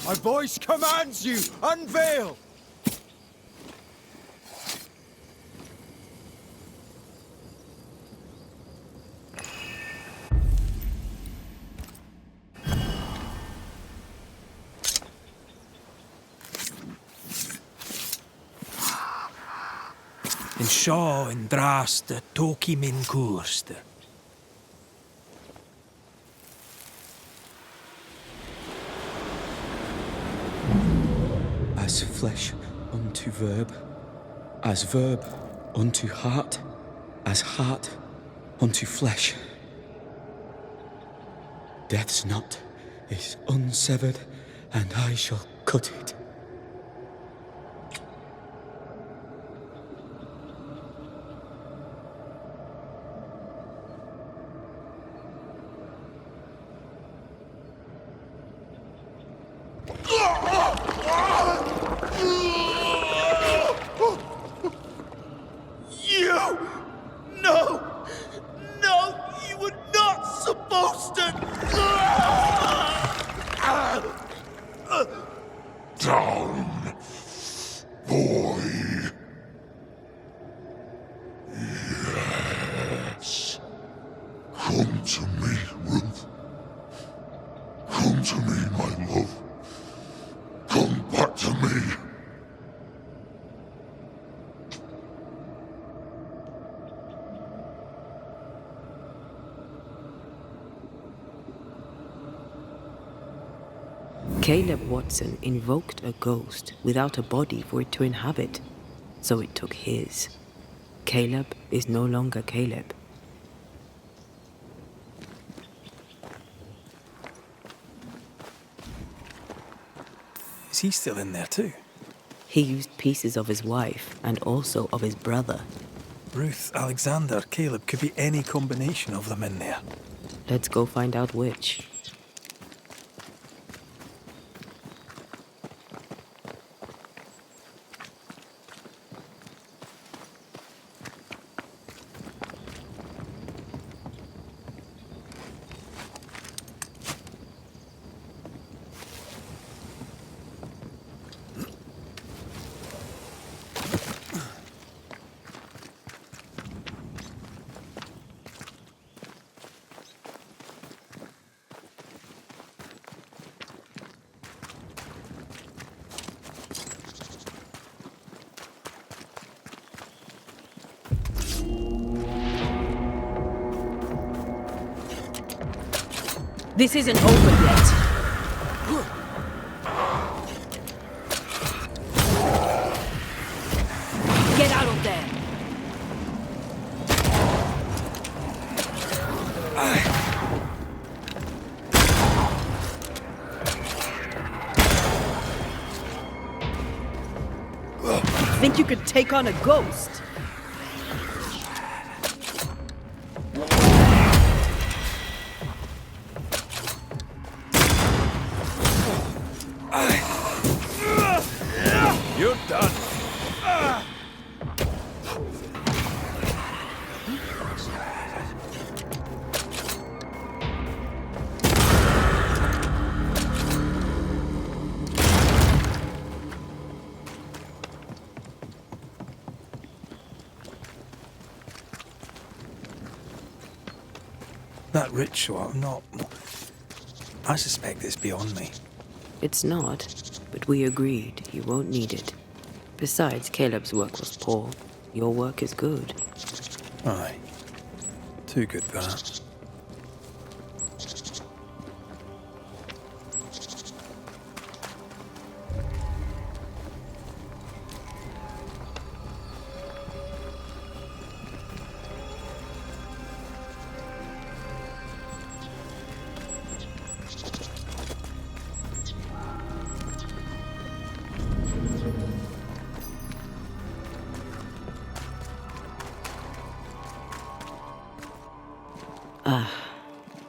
My voice commands you! Unveil! En sjå en draste toki min kurste. As flesh unto verb, as verb unto heart, as heart unto flesh. Death's knot is unsevered, and I shall cut it. You! No! No! You were not supposed to! Down, boy. Yes. Come to me, Ruth. Come to me, my love. Come back to me. Caleb Watson invoked a ghost without a body for it to inhabit, so it took his. Caleb is no longer Caleb. Is he still in there too? He used pieces of his wife and also of his brother. Ruth, Alexander, Caleb could be any combination of them in there. Let's go find out which. This isn't over yet. Get out of there! Think you could take on a ghost? You're done. That ritual, I suspect it's beyond me. It's not, but we agreed you won't need it. Besides, Caleb's work was poor. Your work is good. Aye. Too good, perhaps.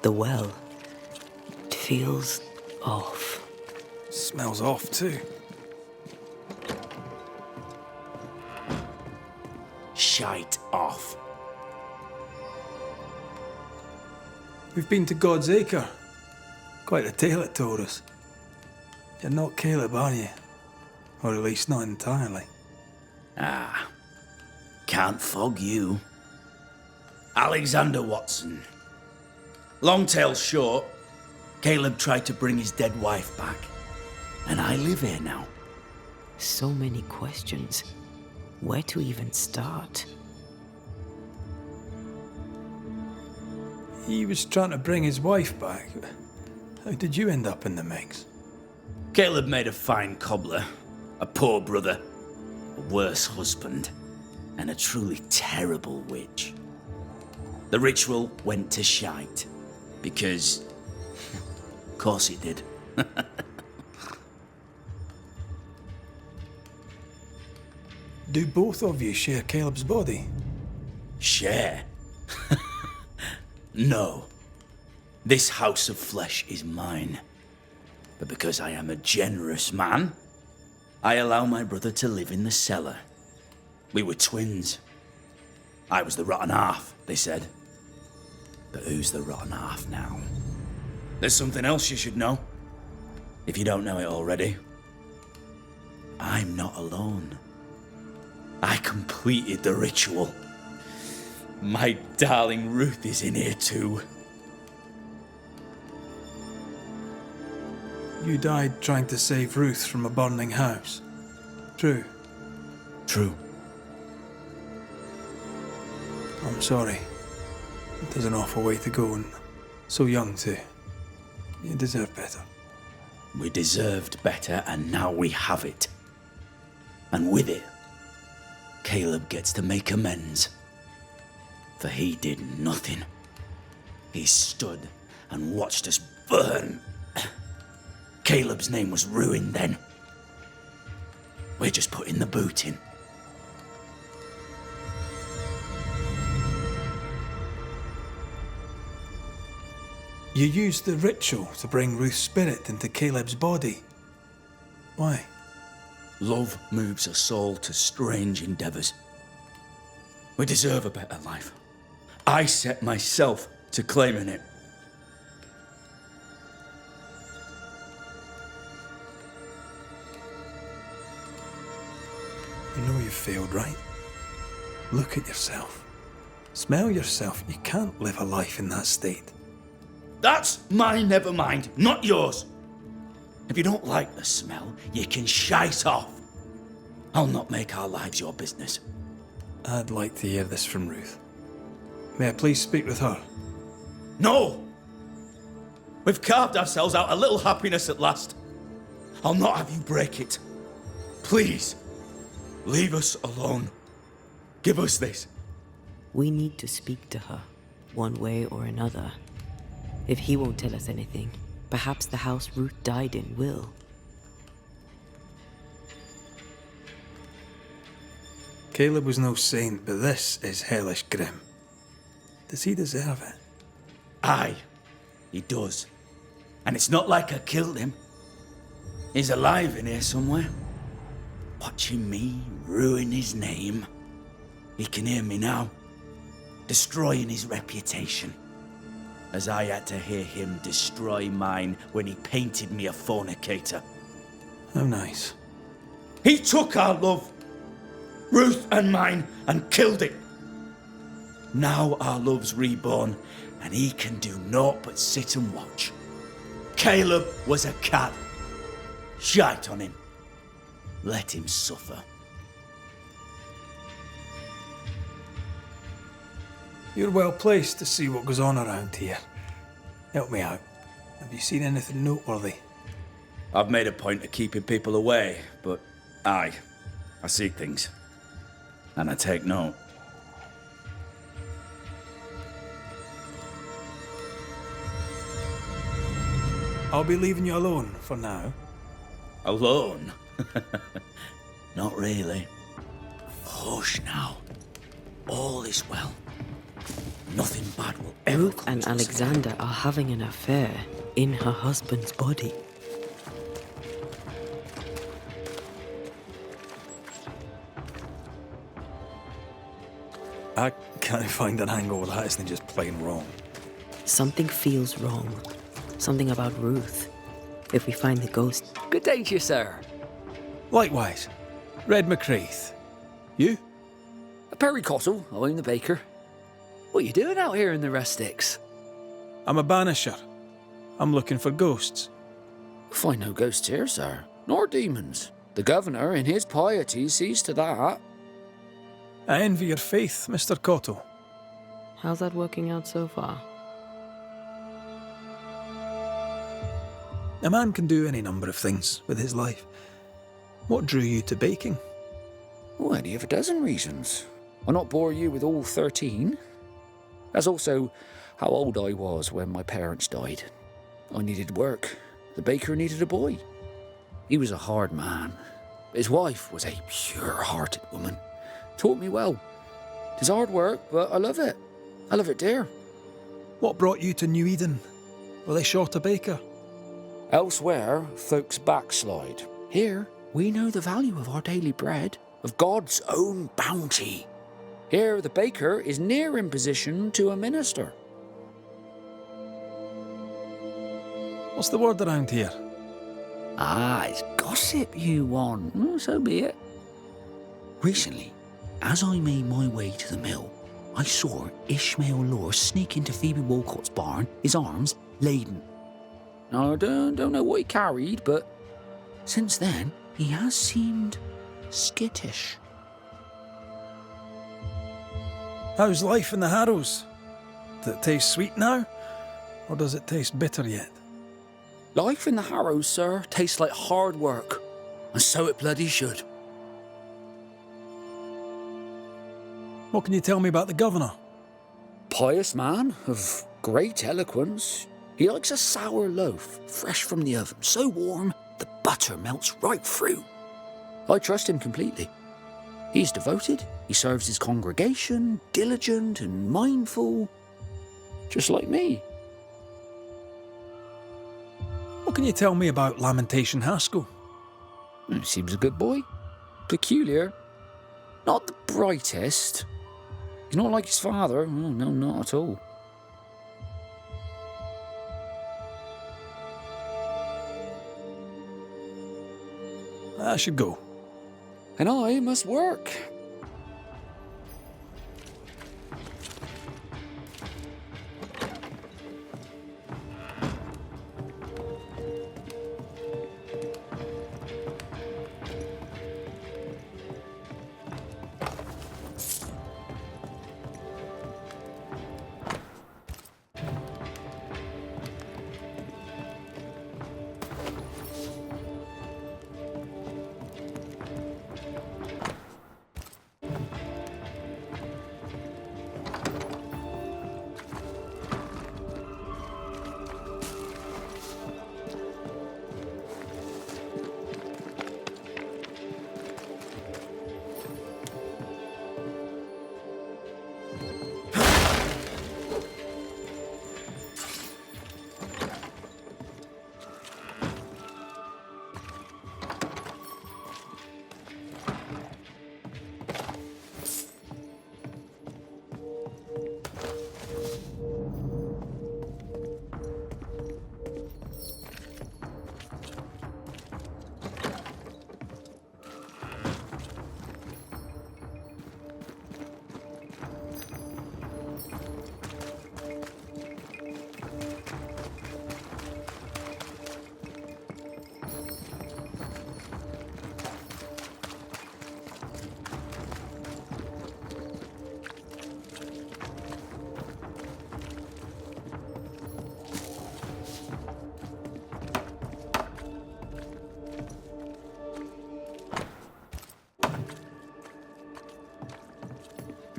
The well. It feels off. Smells off, too. Shite off. We've been to God's Acre. Quite a tale it told us. You're not Caleb, are you? Or at least not entirely. Ah, can't fog you. Alexander Watson. Long tale short, Caleb tried to bring his dead wife back. And I live here now. So many questions. Where to even start? He was trying to bring his wife back. How did you end up in the mix? Caleb made a fine cobbler, a poor brother, a worse husband, and a truly terrible witch. The ritual went to shite, because... of course it did. Do both of you share Caleb's body? Share? No. This house of flesh is mine. But because I am a generous man, I allow my brother to live in the cellar. We were twins. I was the rotten half, they said. But who's the rotten half now? There's something else you should know. If you don't know it already. I'm not alone. I completed the ritual. My darling Ruth is in here too. You died trying to save Ruth from a burning house. True. True. I'm sorry. It is an awful way to go, and so young too. You deserve better. We deserved better, and now we have it. And with it, Caleb gets to make amends. For he did nothing. He stood and watched us burn. Caleb's name was ruined then. We're just putting the boot in. You used the ritual to bring Ruth's spirit into Caleb's body. Why? Love moves a soul to strange endeavors. We deserve a better life. I set myself to claiming it. You know you've failed, right? Look at yourself. Smell yourself. You can't live a life in that state. That's my never mind, not yours. If you don't like the smell, you can shite off. I'll not make our lives your business. I'd like to hear this from Ruth. May I please speak with her? No! We've carved ourselves out a little happiness at last. I'll not have you break it. Please, leave us alone. Give us this. We need to speak to her, one way or another. If he won't tell us anything, perhaps the house Ruth died in will. Caleb was no saint, but this is hellish grim. Does he deserve it? Aye, he does. And it's not like I killed him. He's alive in here somewhere. Watching me ruin his name. He can hear me now. Destroying his reputation. As I had to hear him destroy mine when he painted me a fornicator. How nice. He took our love, Ruth and mine, and killed it. Now our love's reborn, and he can do naught but sit and watch. Caleb was a cad. Shite on him. Let him suffer. You're well placed to see what goes on around here. Help me out. Have you seen anything noteworthy? I've made a point of keeping people away, but aye, I see things. And I take note. I'll be leaving you alone for now. Alone? Not really. Hush now. All is well. Nothing bad will ever Ruth come and to us. Alexander are having an affair in her husband's body. I can't find an angle that isn't just plain wrong. Something feels wrong. Something about Ruth. If we find the ghost, Good day to you, sir. Likewise. Red McCraith. You? Perry Cottle, I'm the baker. What are you doing out here in the rustics? I'm a banisher. I'm looking for ghosts. Find no ghosts here, sir, nor demons. The governor, in his piety, sees to that. I envy your faith, Mr. Cottle. How's that working out so far? A man can do any number of things with his life. What drew you to baking? Oh, any of a dozen reasons. I'll not bore you with all 13. That's also how old I was when my parents died. I needed work. The baker needed a boy. He was a hard man. His wife was a pure-hearted woman. Taught me well. 'Tis hard work, but I love it. I love it dear. What brought you to New Eden? Were they short a baker? Elsewhere, folks backslide. Here, we know the value of our daily bread, of God's own bounty. Here, the baker is near in position to a minister. What's the word around here? Ah, it's gossip you want. So be it. Recently, as I made my way to the mill, I saw Ishmael Lore sneak into Phoebe Walcott's barn, his arms laden. Now, I don't know what he carried, but since then, he has seemed skittish. How's life in the Harrows? Does it taste sweet now? Or does it taste bitter yet? Life in the Harrows, sir, tastes like hard work. And so it bloody should. What can you tell me about the governor? Pious man of great eloquence. He likes a sour loaf, fresh from the oven, so warm the butter melts right through. I trust him completely. He's devoted, he serves his congregation, diligent and mindful, just like me. What can you tell me about Lamentation Haskell? He seems a good boy. Peculiar. Not the brightest. He's not like his father. Oh, no, not at all. I should go. And I must work.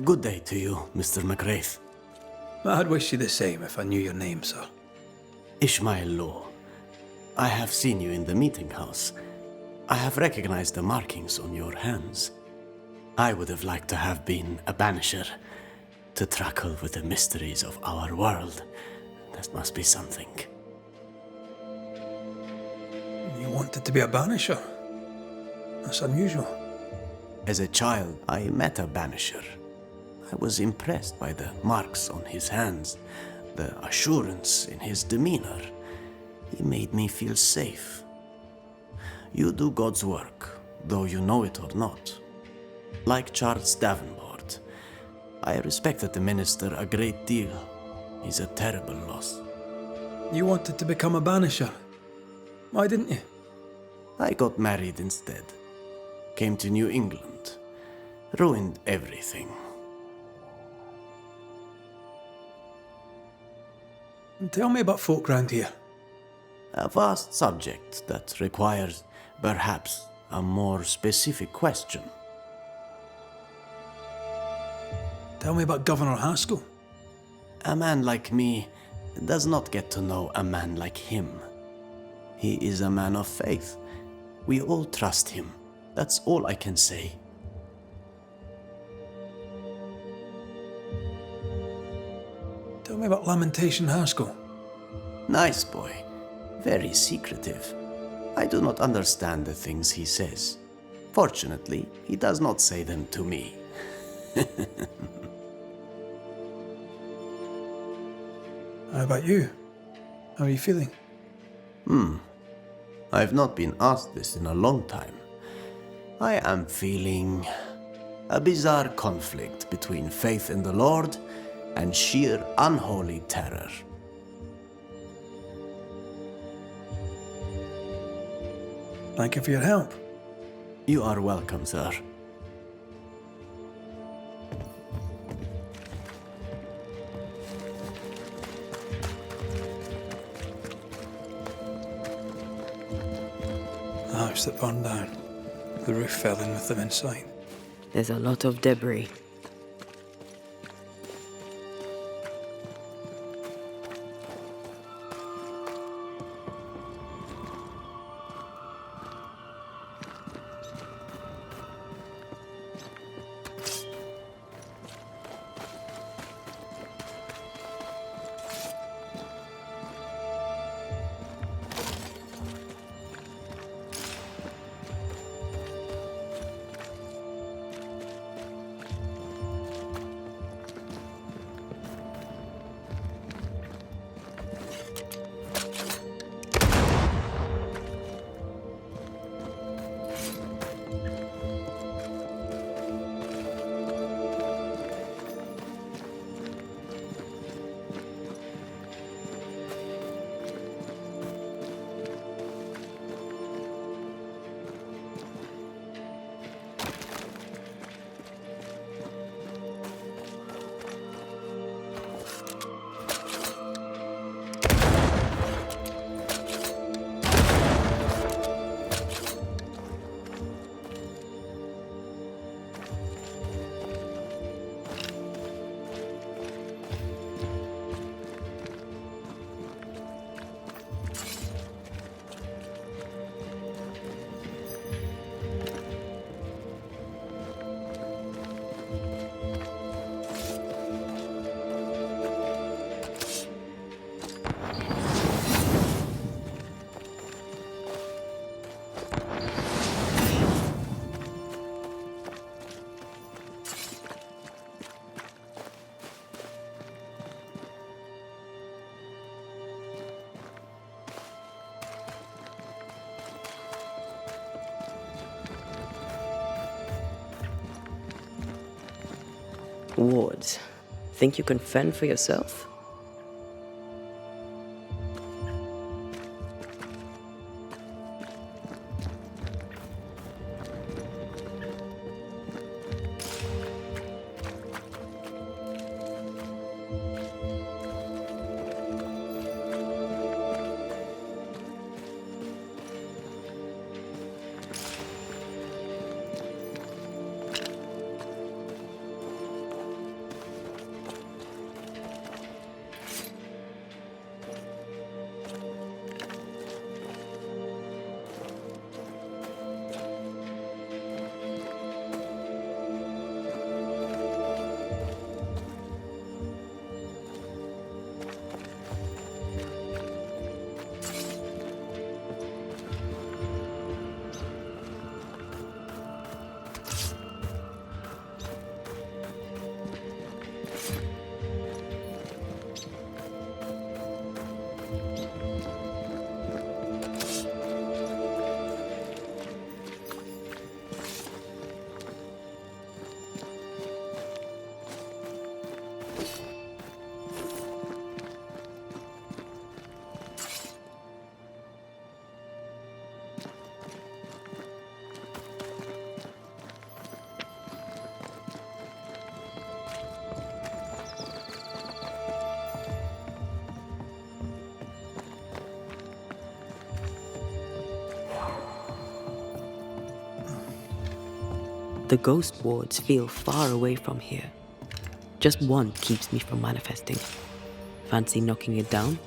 Good day to you, Mr. McCraith. I'd wish you the same if I knew your name, sir. Ishmael Law. I have seen you in the meeting house. I have recognized the markings on your hands. I would have liked to have been a banisher, to tackle with the mysteries of our world. That must be something. You wanted to be a banisher? That's unusual. As a child, I met a banisher. I was impressed by the marks on his hands, the assurance in his demeanor. He made me feel safe. You do God's work, though you know it or not. Like Charles Davenport, I respected the minister a great deal. He's a terrible loss. You wanted to become a banisher. Why didn't you? I got married instead. Came to New England. Ruined everything. Tell me about folk round here. A vast subject that requires, perhaps, a more specific question. Tell me about Governor Haskell. A man like me does not get to know a man like him. He is a man of faith. We all trust him. That's all I can say. Tell me about Lamentation Haskell. Nice boy. Very secretive. I do not understand the things he says. Fortunately, he does not say them to me. How about you? How are you feeling? I've not been asked this in a long time. I am feeling a bizarre conflict between faith in the Lord and sheer unholy terror. Thank you for your help. You are welcome, sir. The house that burned down. The roof fell in with them inside. There's a lot of debris. Wards, think you can fend for yourself? The ghost wards feel far away from here. Just one keeps me from manifesting. Fancy knocking it down?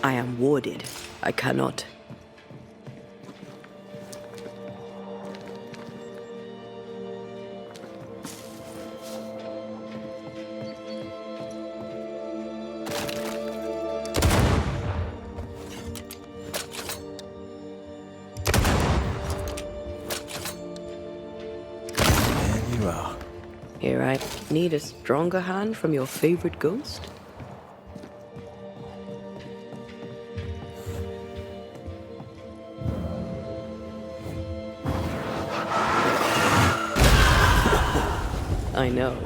I am warded. I cannot. There you are. Here I need a stronger hand from your favorite ghost? I know.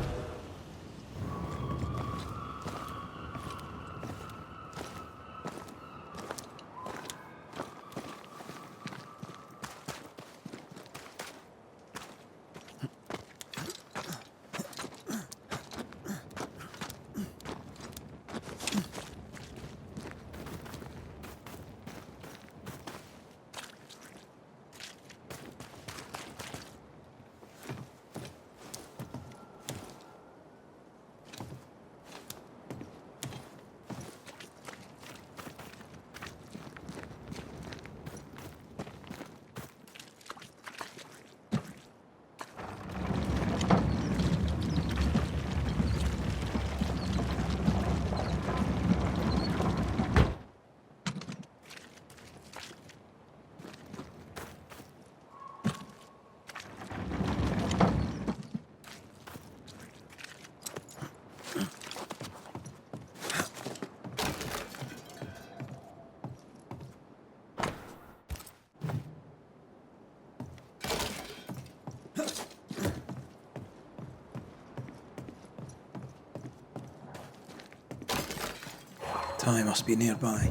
Ty must be nearby.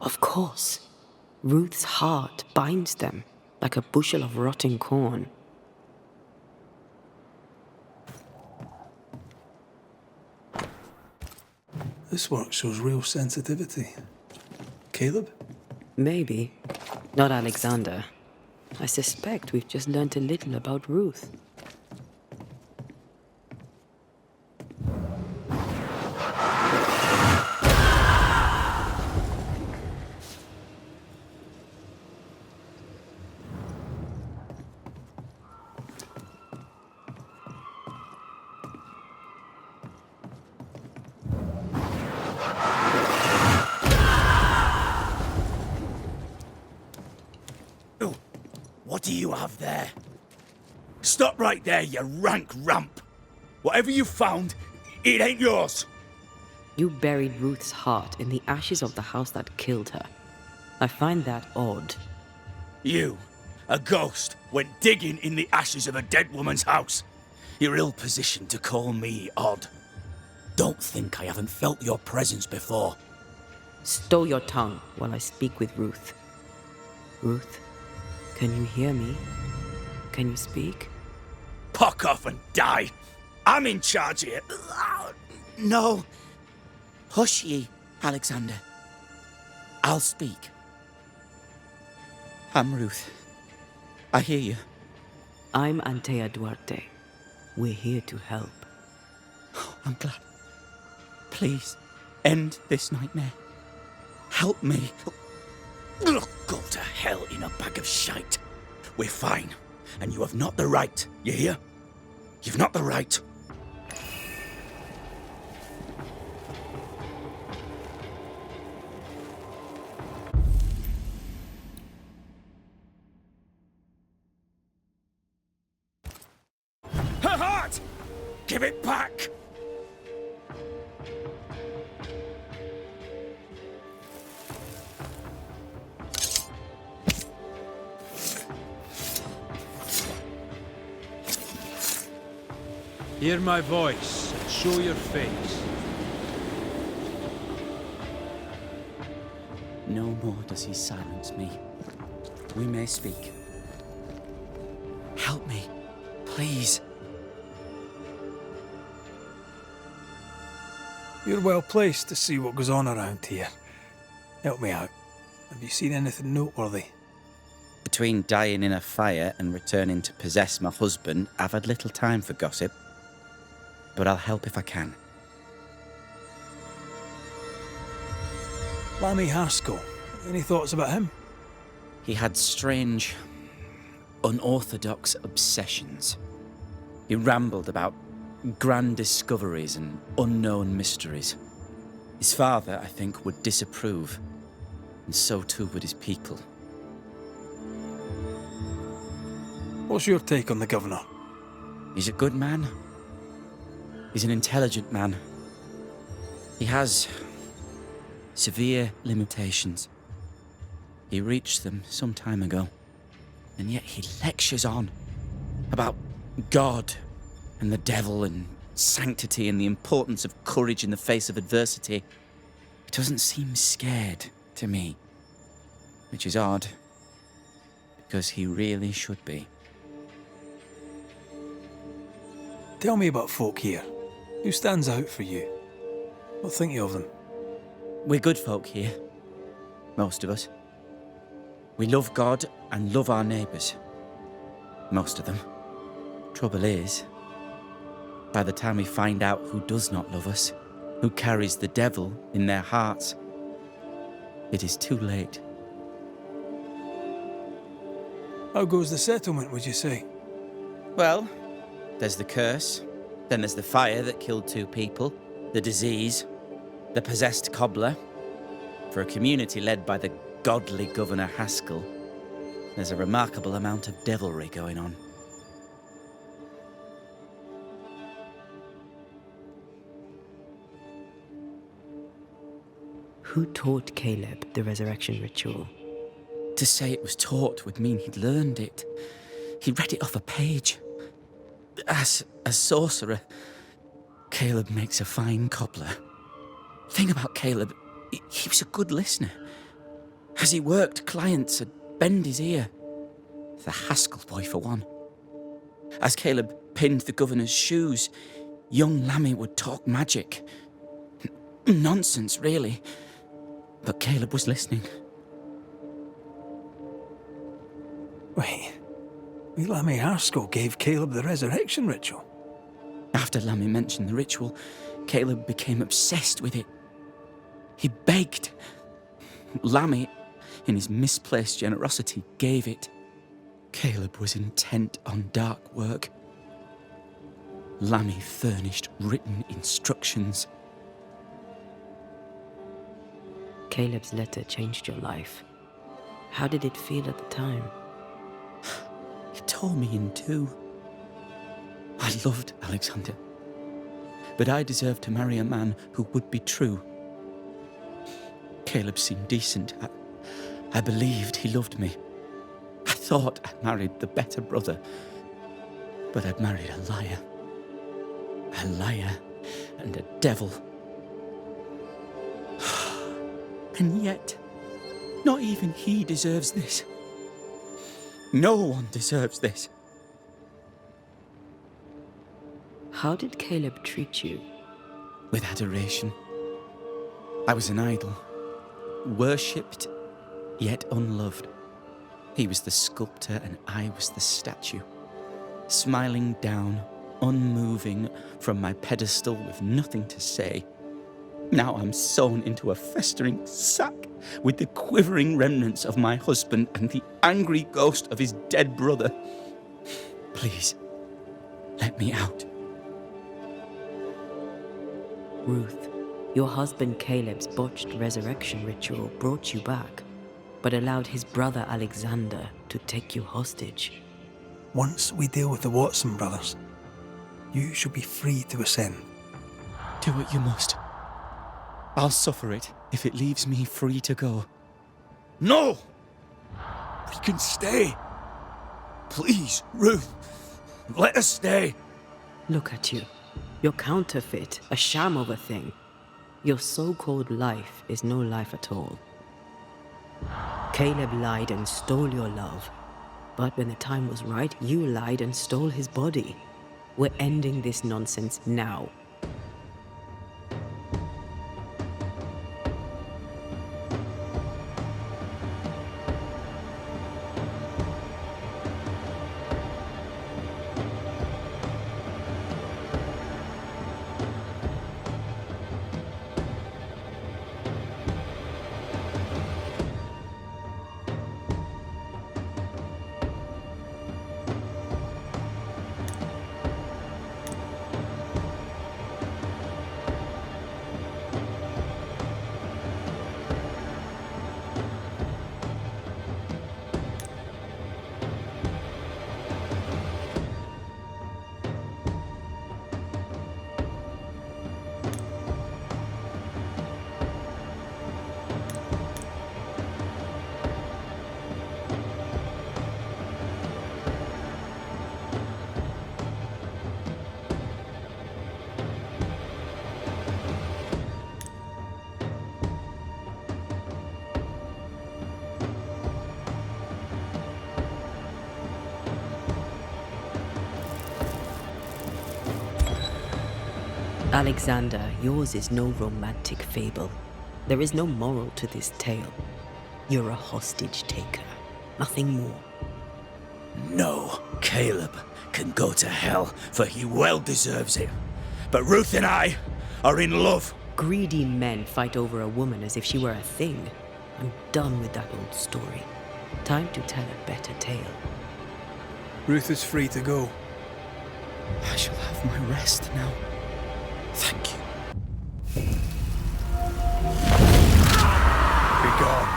Of course. Ruth's heart binds them like a bushel of rotting corn. This work shows real sensitivity. Caleb? Maybe. Not Alexander. I suspect we've just learnt a little about Ruth. What do you have there? Stop right there, you rank rump! Whatever you found, it ain't yours! You buried Ruth's heart in the ashes of the house that killed her. I find that odd. You, a ghost, went digging in the ashes of a dead woman's house. You're ill-positioned to call me odd. Don't think I haven't felt your presence before. Stow your tongue while I speak with Ruth. Ruth, can you hear me? Can you speak? Puck off and die! I'm in charge here. No. Hush ye, Alexander. I'll speak. I'm Ruth. I hear you. I'm Antea Duarte. We're here to help. I'm glad. Please, end this nightmare. Help me. Go to hell in a bag of shite. We're fine, and you have not the right, you hear? You've not the right. Her heart! Give it back! Hear my voice and show your face. No more does he silence me. We may speak. Help me, please. You're well placed to see what goes on around here. Help me out. Have you seen anything noteworthy? Between dying in a fire and returning to possess my husband, I've had little time for gossip. But I'll help if I can. Lammy Haskell. Any thoughts about him? He had strange, unorthodox obsessions. He rambled about grand discoveries and unknown mysteries. His father, I think, would disapprove, and so too would his people. What's your take on the governor? He's a good man. He's an intelligent man. He has severe limitations. He reached them some time ago, and yet he lectures on about God and the devil and sanctity and the importance of courage in the face of adversity. He doesn't seem scared to me, which is odd, because he really should be. Tell me about folk here. Who stands out for you? What think you of them? We're good folk here, most of us. We love God and love our neighbours. Most of them. Trouble is, by the time we find out who does not love us, who carries the devil in their hearts, it is too late. How goes the settlement, would you say? Well, there's the curse, then there's the fire that killed 2 people, the disease, the possessed cobbler. For a community led by the godly Governor Haskell, there's a remarkable amount of devilry going on. Who taught Caleb the resurrection ritual? To say it was taught would mean he'd learned it. He read it off a page. As a sorcerer, Caleb makes a fine cobbler. Thing about Caleb, he was a good listener. As he worked, clients had bend his ear. The Haskell boy, for one. As Caleb pinned the governor's shoes, young Lammy would talk magic. Nonsense, really. But Caleb was listening. Wait, Lammy Haskell gave Caleb the resurrection ritual? After Lammy mentioned the ritual, Caleb became obsessed with it. He begged. Lammy, in his misplaced generosity, gave it. Caleb was intent on dark work. Lammy furnished written instructions. Caleb's letter changed your life. How did it feel at the time? It tore me in 2. I loved Alexander, but I deserved to marry a man who would be true. Caleb seemed decent. I believed he loved me. I thought I'd married the better brother, but I'd married a liar. A liar and a devil. And yet, not even he deserves this. No one deserves this. How did Caleb treat you? With adoration. I was an idol, worshipped, yet unloved. He was the sculptor and I was the statue, smiling down, unmoving from my pedestal with nothing to say. Now I'm sewn into a festering sack with the quivering remnants of my husband and the angry ghost of his dead brother. Please, let me out. Ruth, your husband Caleb's botched resurrection ritual brought you back, but allowed his brother Alexander to take you hostage. Once we deal with the Watson brothers, you shall be free to ascend. Do what you must. I'll suffer it if it leaves me free to go. No! We can stay. Please, Ruth, let us stay. Look at you. You're counterfeit, a sham of a thing. Your so-called life is no life at all. Caleb lied and stole your love. But when the time was right, you lied and stole his body. We're ending this nonsense now. Alexander, yours is no romantic fable. There is no moral to this tale. You're a hostage taker, nothing more. No, Caleb can go to hell, for he well deserves it. But Ruth and I are in love. Greedy men fight over a woman as if she were a thing. I'm done with that old story. Time to tell a better tale. Ruth is free to go. I shall have my rest now. Thank you. Be gone.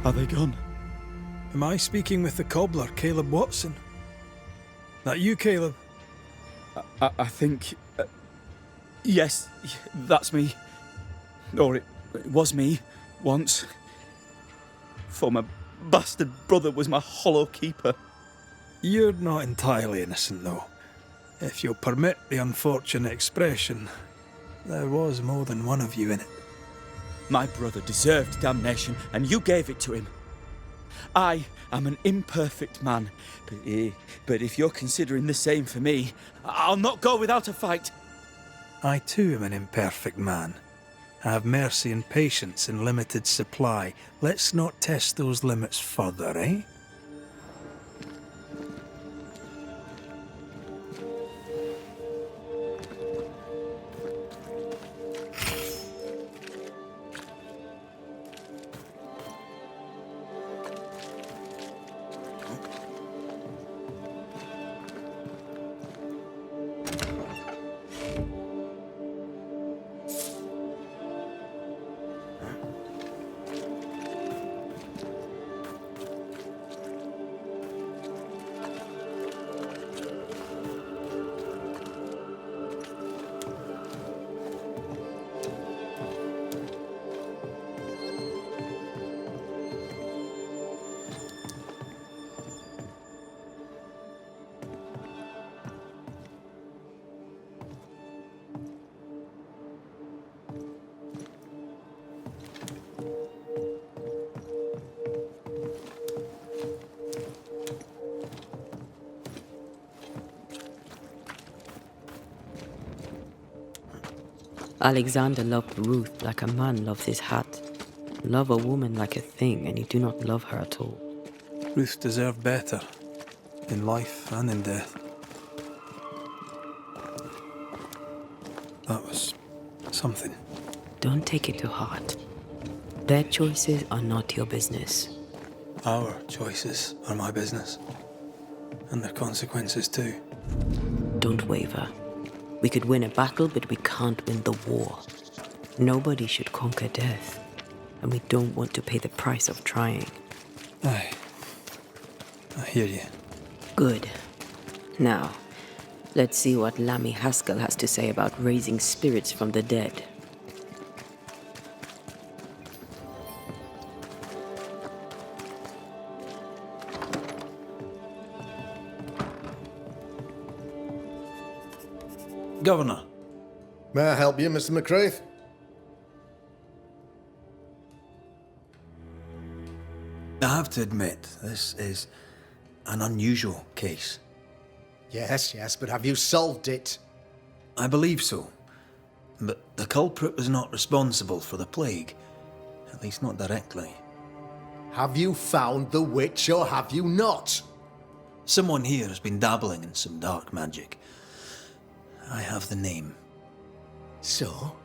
Are they gone? Am I speaking with the cobbler, Caleb Watson? That you, Caleb? I think... yes, that's me. Or it was me, once. For my bastard brother was my hollow keeper. You're not entirely innocent, though. If you'll permit the unfortunate expression, there was more than one of you in it. My brother deserved damnation, and you gave it to him. I am an imperfect man, but if you're considering the same for me, I'll not go without a fight. I too am an imperfect man. I have mercy and patience in limited supply. Let's not test those limits further, eh? Alexander loved Ruth like a man loves his hat. Love a woman like a thing, and you do not love her at all. Ruth deserved better, in life and in death. That was something. Don't take it to heart. Their choices are not your business. Our choices are my business. And their consequences too. Don't waver. We could win a battle, but we can't win the war. Nobody should conquer death, and we don't want to pay the price of trying. Aye. I hear you. Good. Now, Let's see what Lammy Haskell has to say about raising spirits from the dead. Governor, May I help you, Mr. McCraith? I have to admit, this is an unusual case. Yes, but have you solved it? I believe so. But the culprit was not responsible for the plague. At least not directly. Have you found the witch or have you not? Someone here has been dabbling in some dark magic. I have the name. So?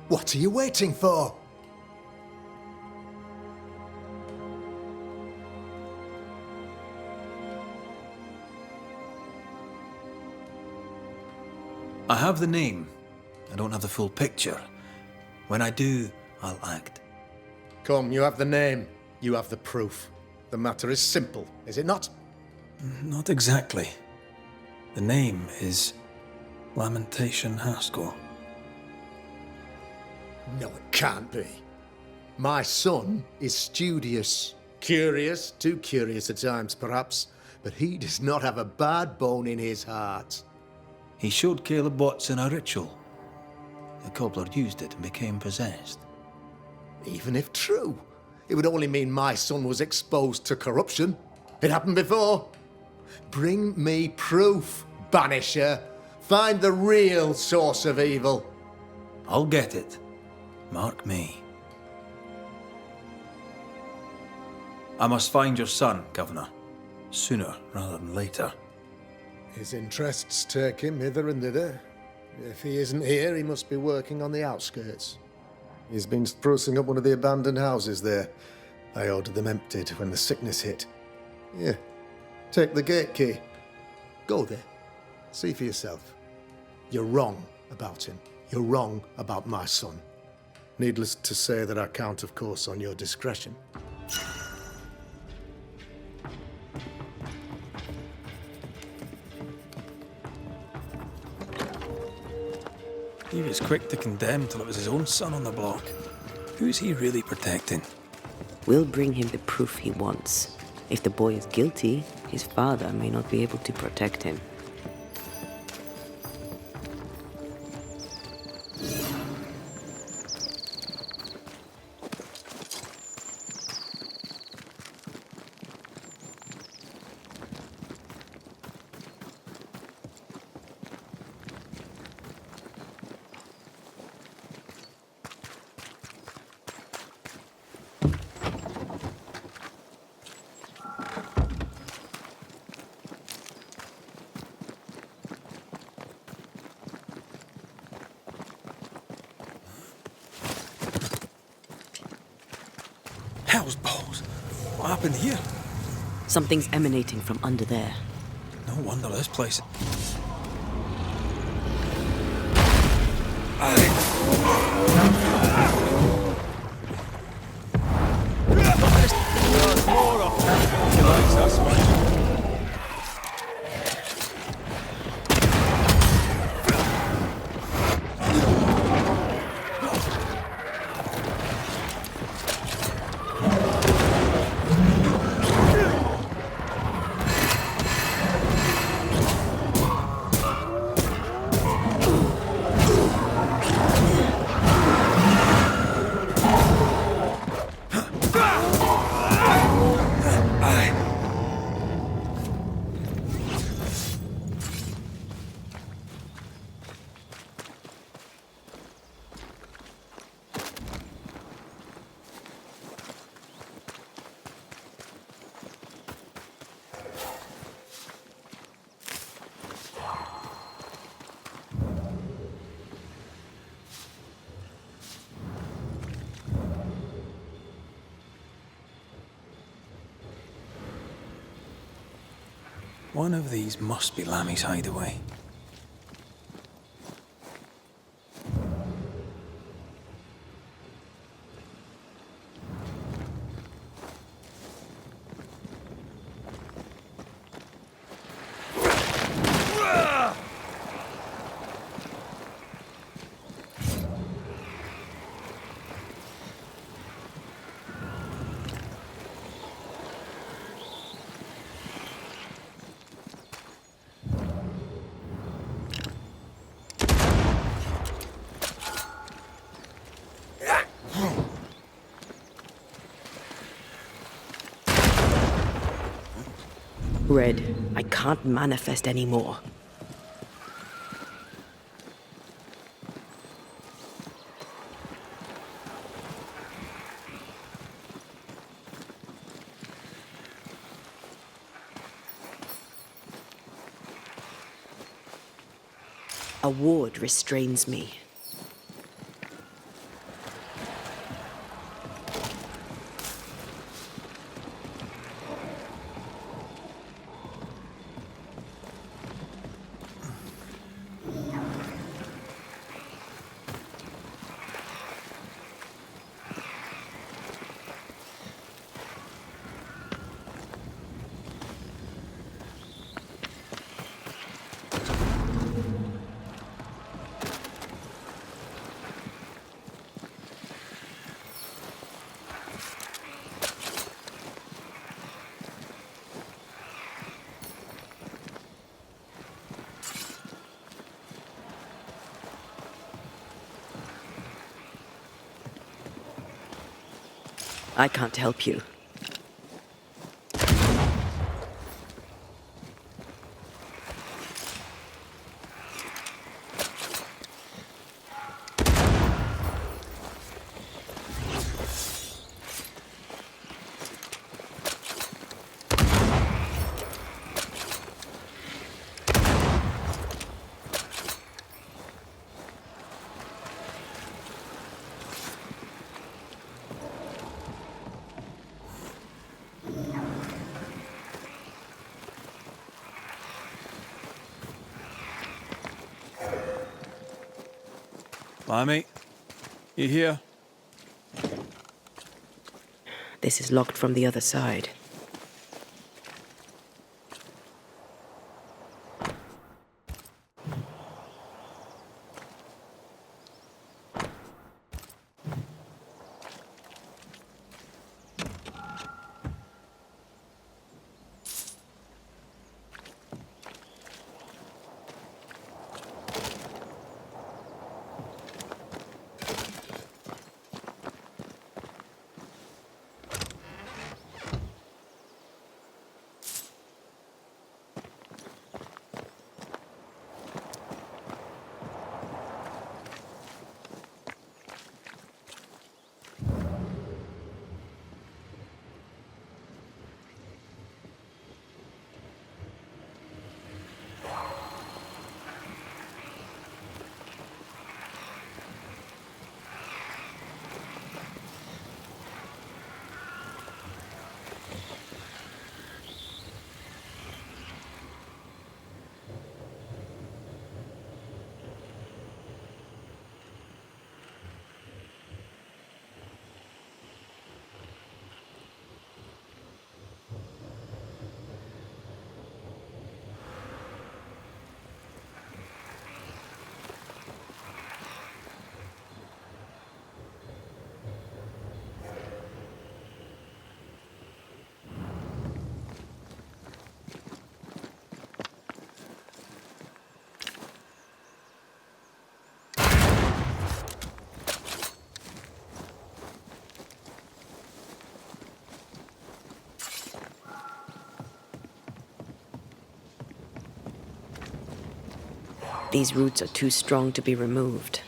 What are you waiting for? I have the name. I don't have the full picture. When I do, I'll act. Come, you have the name. You have the proof. The matter is simple, is it not? Not exactly. The name is Lamentation Haskell. No, it can't be. My son is studious. Curious, too curious at times perhaps, but he does not have a bad bone in his heart. He showed Caleb Watson a ritual. The cobbler used it and became possessed. Even if true, it would only mean my son was exposed to corruption. It happened before. Bring me proof, Banisher. Find the real source of evil. I'll get it. Mark me. I must find your son, Governor. Sooner rather than later. His interests take him hither and thither. If he isn't here, he must be working on the outskirts. He's been sprucing up one of the abandoned houses there. I ordered them emptied when the sickness hit. Here, take the gate key. Go there. See for yourself. You're wrong about him. You're wrong about my son. Needless to say that I count, of course, on your discretion. He was quick to condemn till it was his own son on the block. Who's he really protecting? We'll bring him the proof he wants. If the boy is guilty, his father may not be able to protect him. Hell's balls! What happened here? Something's emanating from under there. No wonder this place... One of these must be Lammy's hideaway. Red, I can't manifest anymore. A ward restrains me. I can't help you. Lammy, you here? This is locked from the other side. These roots are too strong to be removed.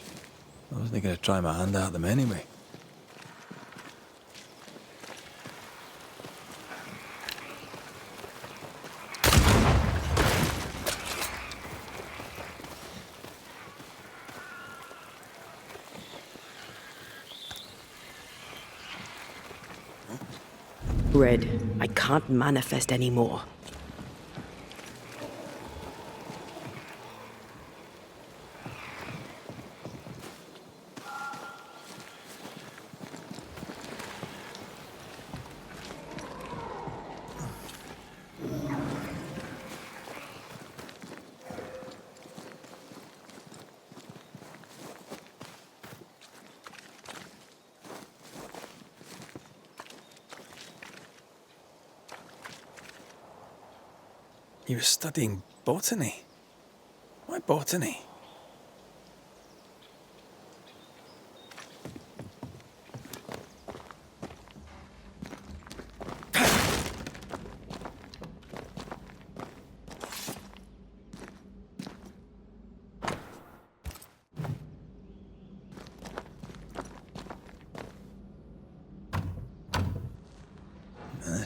I wasn't going to try my hand at them anyway. Red, I can't manifest anymore. He was studying botany. Why botany?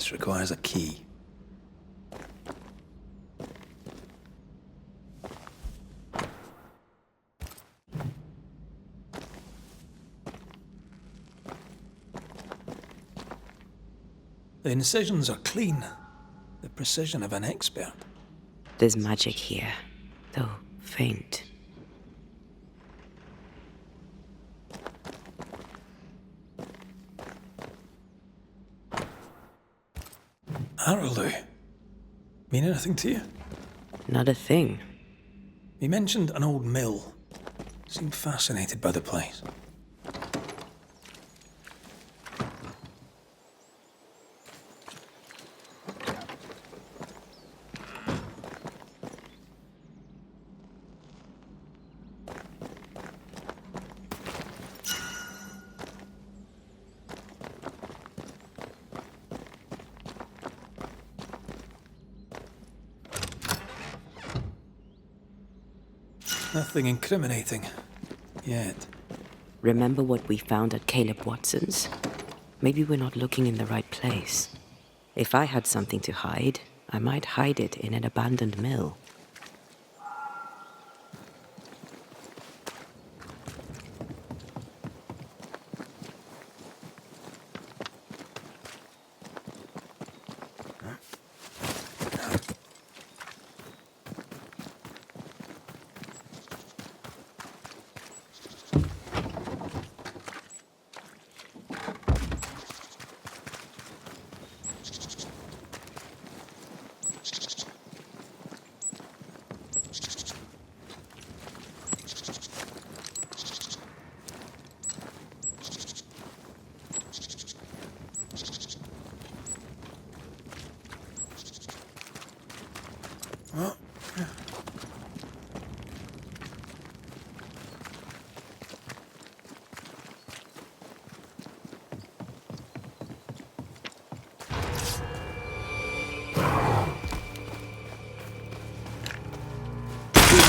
place requires a key. The incisions are clean. The precision of an expert. There's magic here, though faint. Arrowloo. Mean anything to you? Not a thing. He mentioned an old mill. Seemed fascinated by the place. Nothing incriminating. Yet. Remember what we found at Caleb Watson's? Maybe we're not looking in the right place. If I had something to hide, I might hide it in an abandoned mill.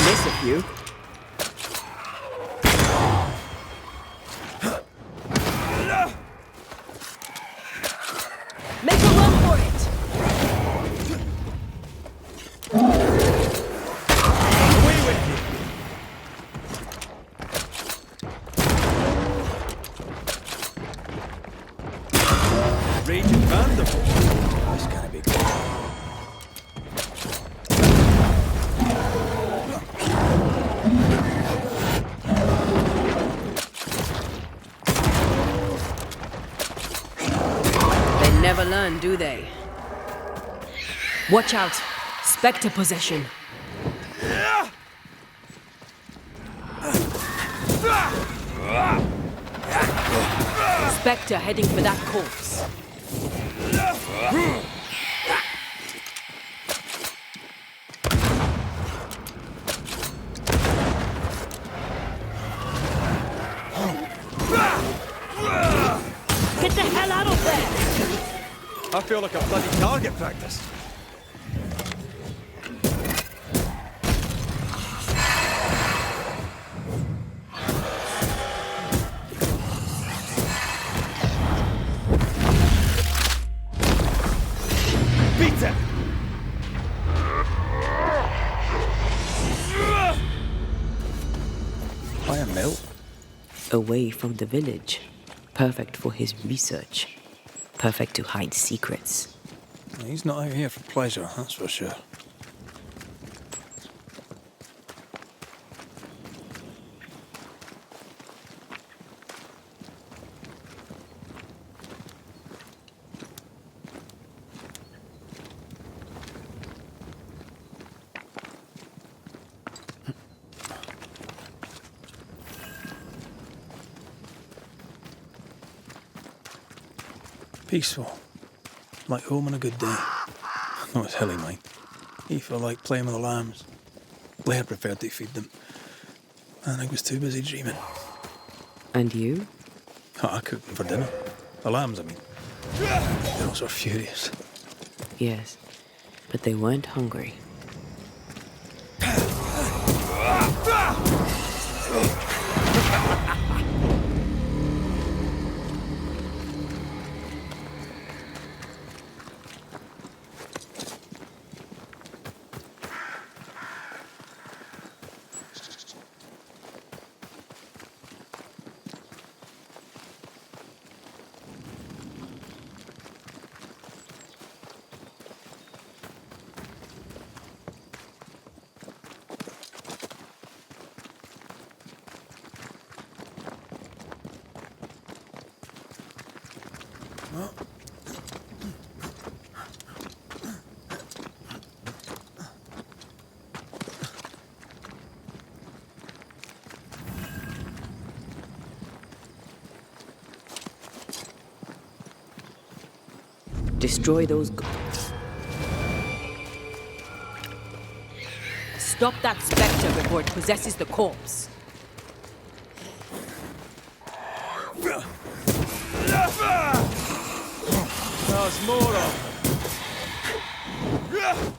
Miss a few. Make a run for it! Away with you! Raging Vanderbilt. This can't be good. Never learn, do they? Watch out! Spectre possession. Spectre heading for that corpse. Get the hell out of there! I feel like a bloody target practice. Beat it! By a mill? Away from the village. Perfect for his research. Perfect to hide secrets. He's not out here for pleasure, that's for sure. Peaceful. Like home on a good day. No, it's hilly, mate. He felt like playing with the lambs. Blair preferred to feed them. And I was too busy dreaming. And you? Oh, I cooked them for dinner. The lambs, I mean. Those were furious. Yes, but they weren't hungry. Destroy those. Stop that spectre before it possesses the corpse. There's more of them.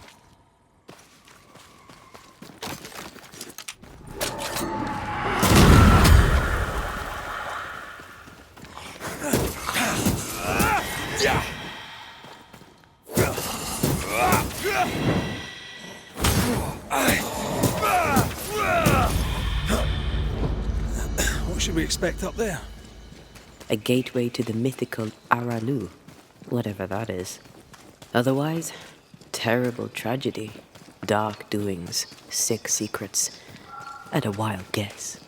What should we expect up there? A gateway to the mythical Aralu, whatever that is. Otherwise, terrible tragedy, dark doings, sick secrets, and a wild guess.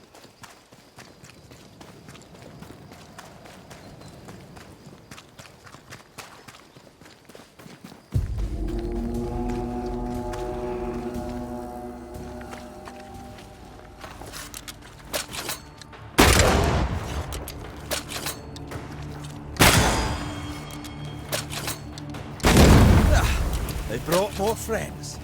They brought more friends.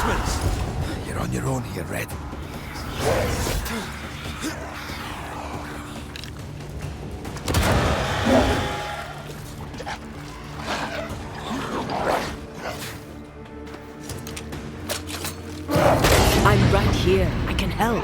Reinforcements! You're on your own here, Red. I'm right here. I can help.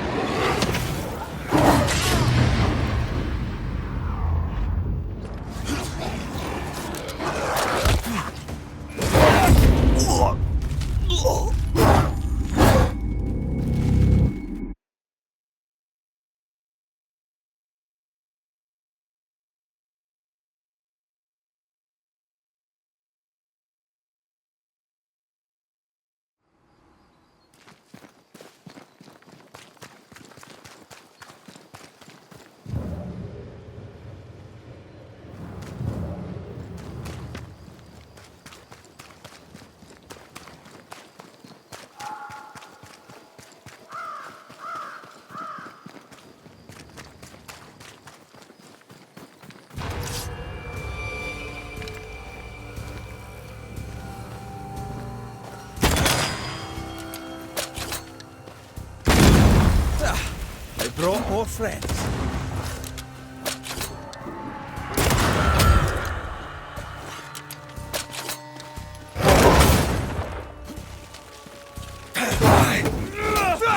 They brought more friends.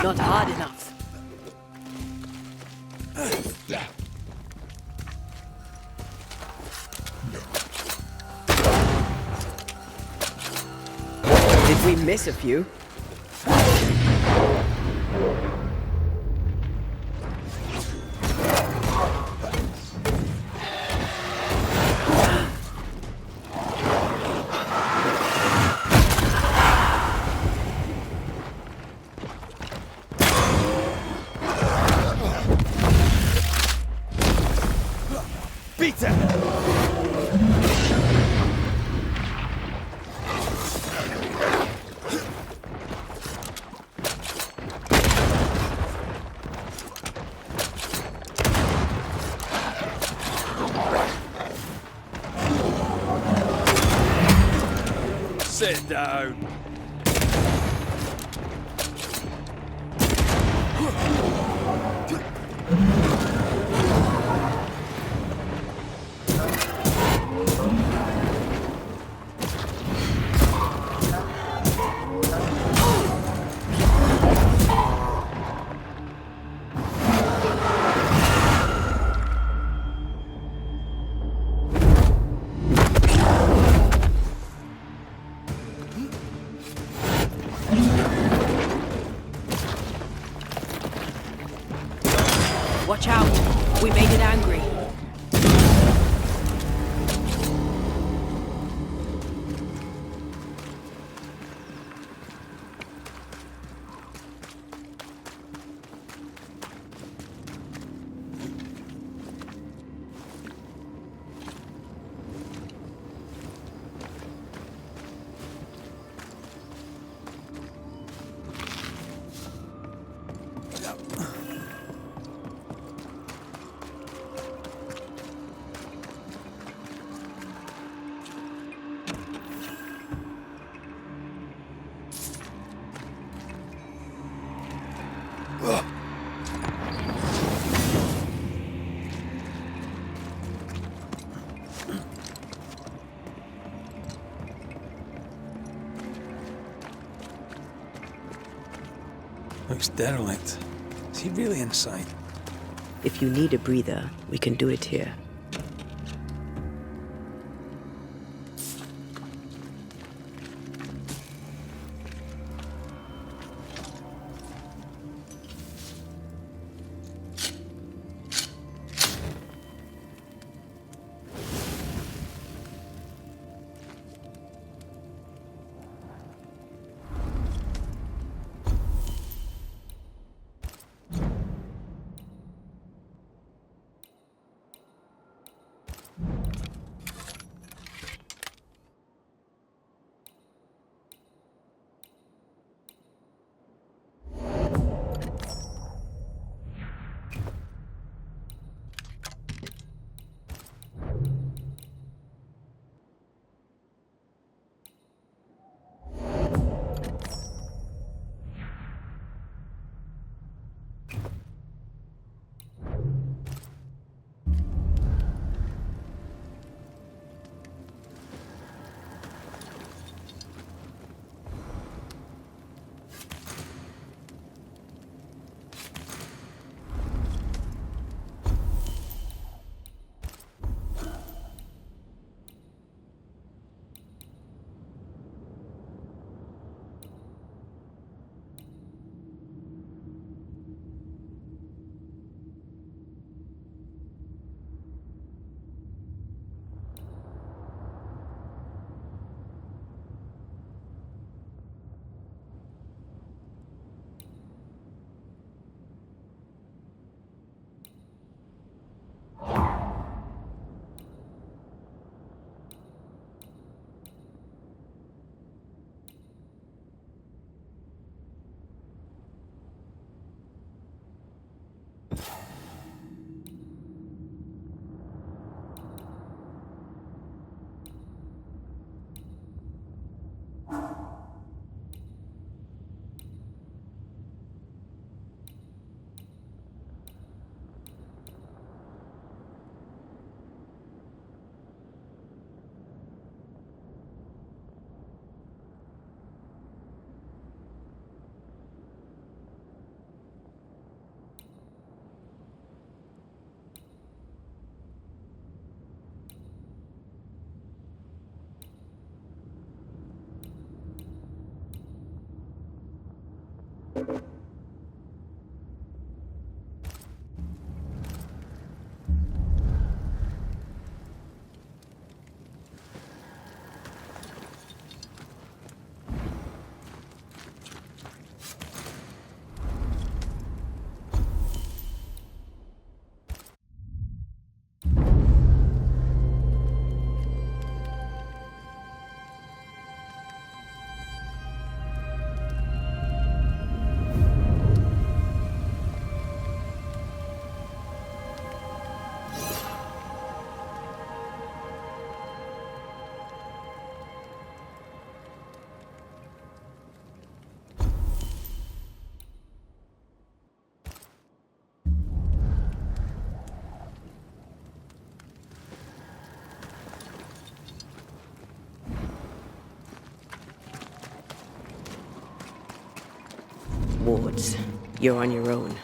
Not hard enough. Did we miss a few? Beat it! Sit down. Watch out. We made it angry. Looks derelict. Is he really inside? If you need a breather, we can do it here. Wards, you're on your own.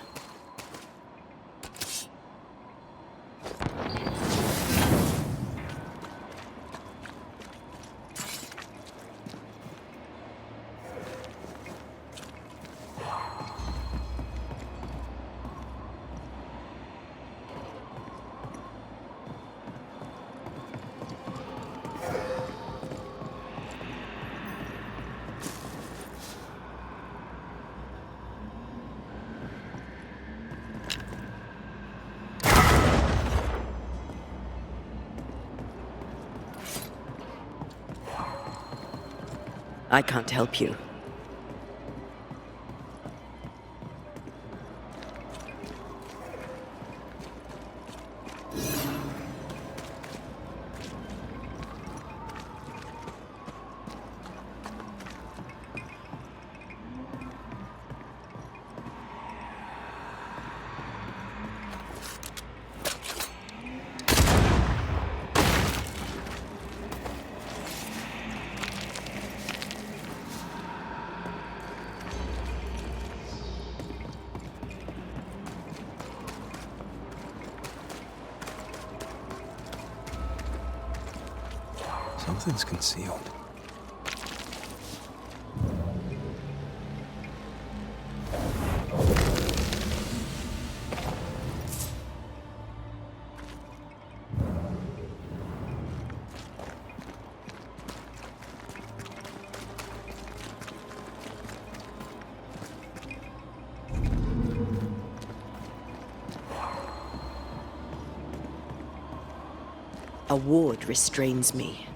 I can't help you. Something's concealed. A ward restrains me.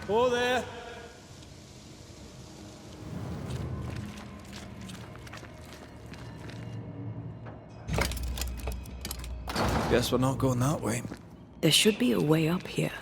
Oh, there! Guess we're not going that way. There should be a way up here.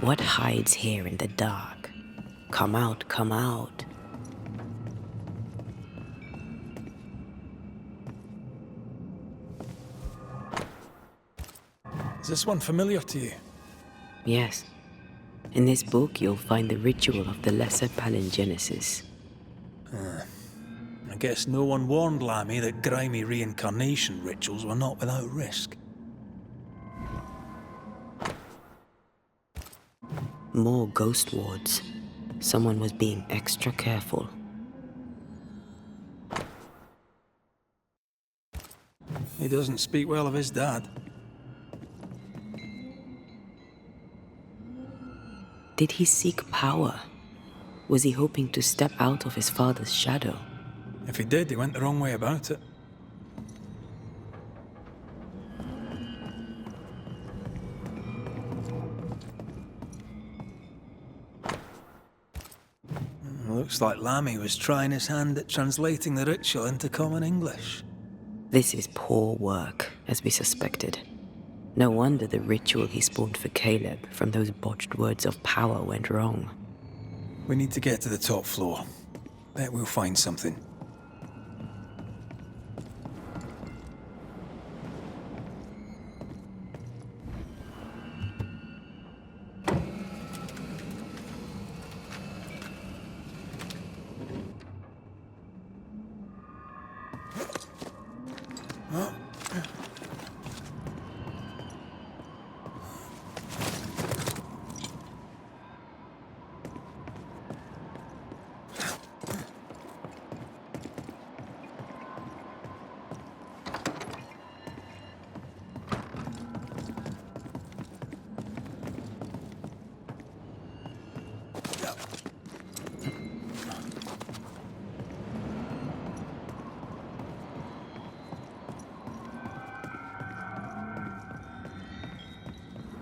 What hides here in the dark? Come out, come out. Is this one familiar to you? Yes. In this book, you'll find the ritual of the Lesser Palingenesis. I guess no one warned Lammy that grimy reincarnation rituals were not without risk. More ghost wards. Someone was being extra careful. He doesn't speak well of his dad. Did he seek power? Was he hoping to step out of his father's shadow? If he did, he went the wrong way about it. Looks like Lammy was trying his hand at translating the ritual into common English. This is poor work, as we suspected. No wonder the ritual he spawned for Caleb from those botched words of power went wrong. We need to get to the top floor. Bet we'll find something.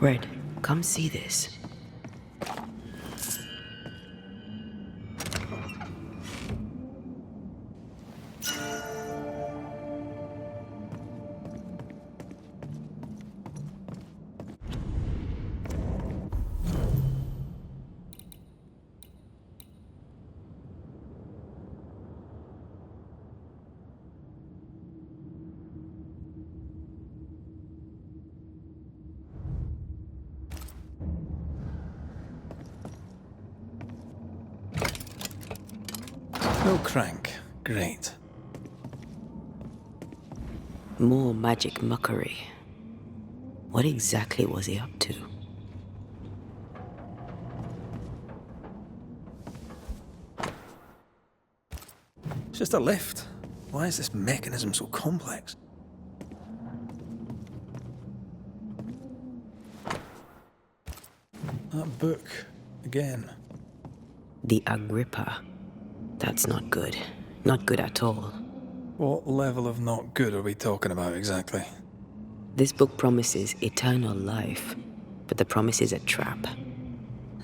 Red, come see this. No crank. Great. More magic muckery. What exactly was he up to? It's just a lift. Why is this mechanism so complex? That book. Again. The Agrippa. That's not good. Not good at all. What level of not good are we talking about exactly? This book promises eternal life, but the promise is a trap.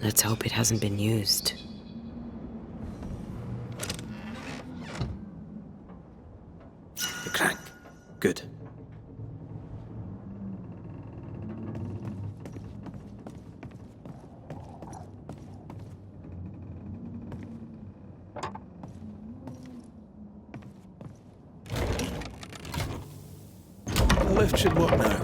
Let's hope it hasn't been used. The crank. Good. The lift should work now.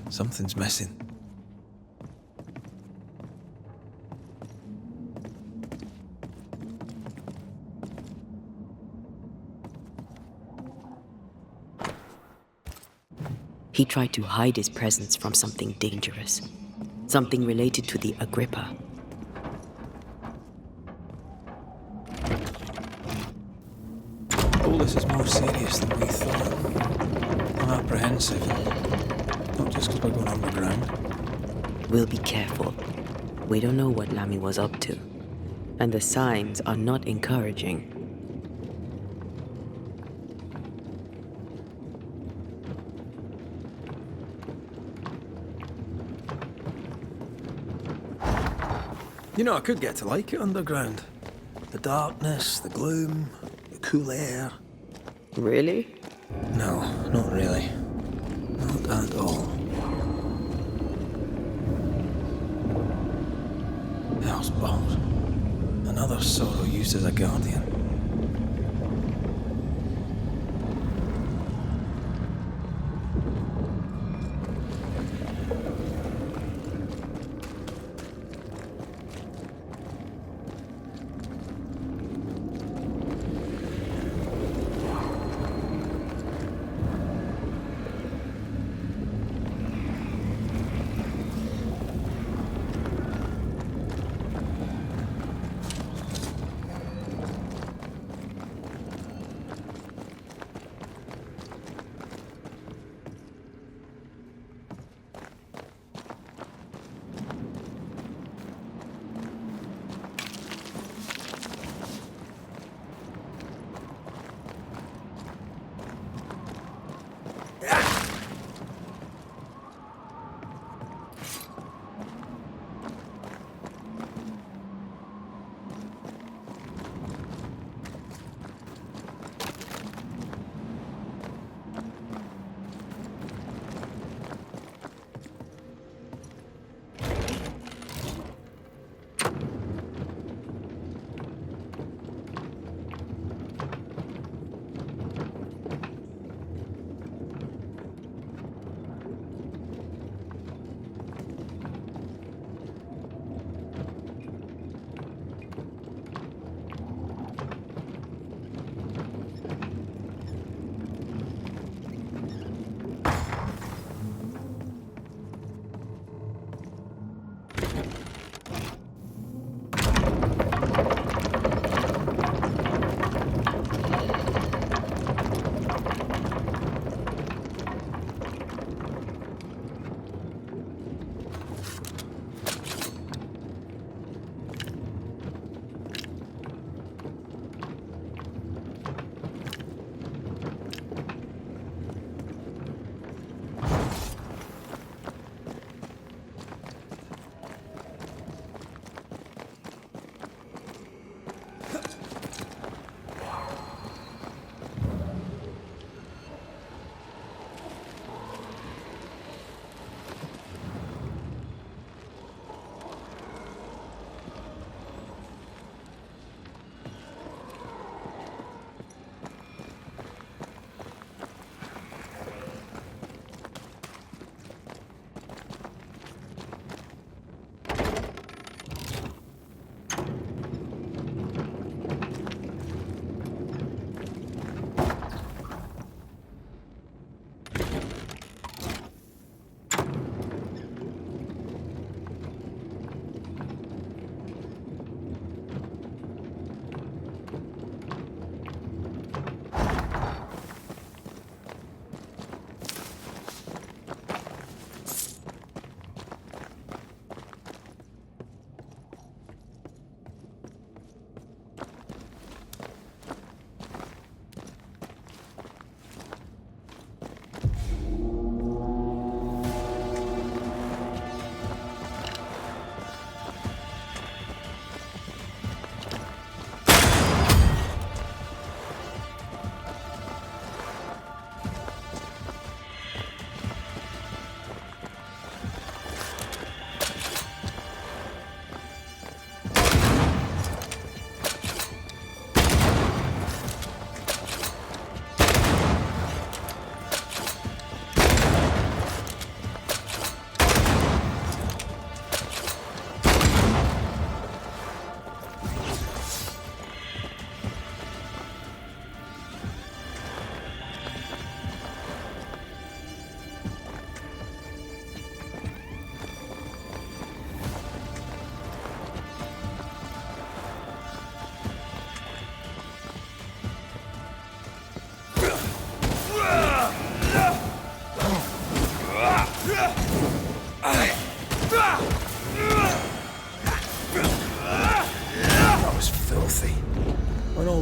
Something's missing. He tried to hide his presence from something dangerous. Something related to the Agrippa. All this is more serious than we thought. I'm apprehensive. Not just because we're going underground. We'll be careful. We don't know what Lammy was up to. And the signs are not encouraging. You know, I could get to like it underground. The darkness, the gloom, the cool air. Really? No, not really. Not at all. Hellsballs. Another sorrow used as a guardian.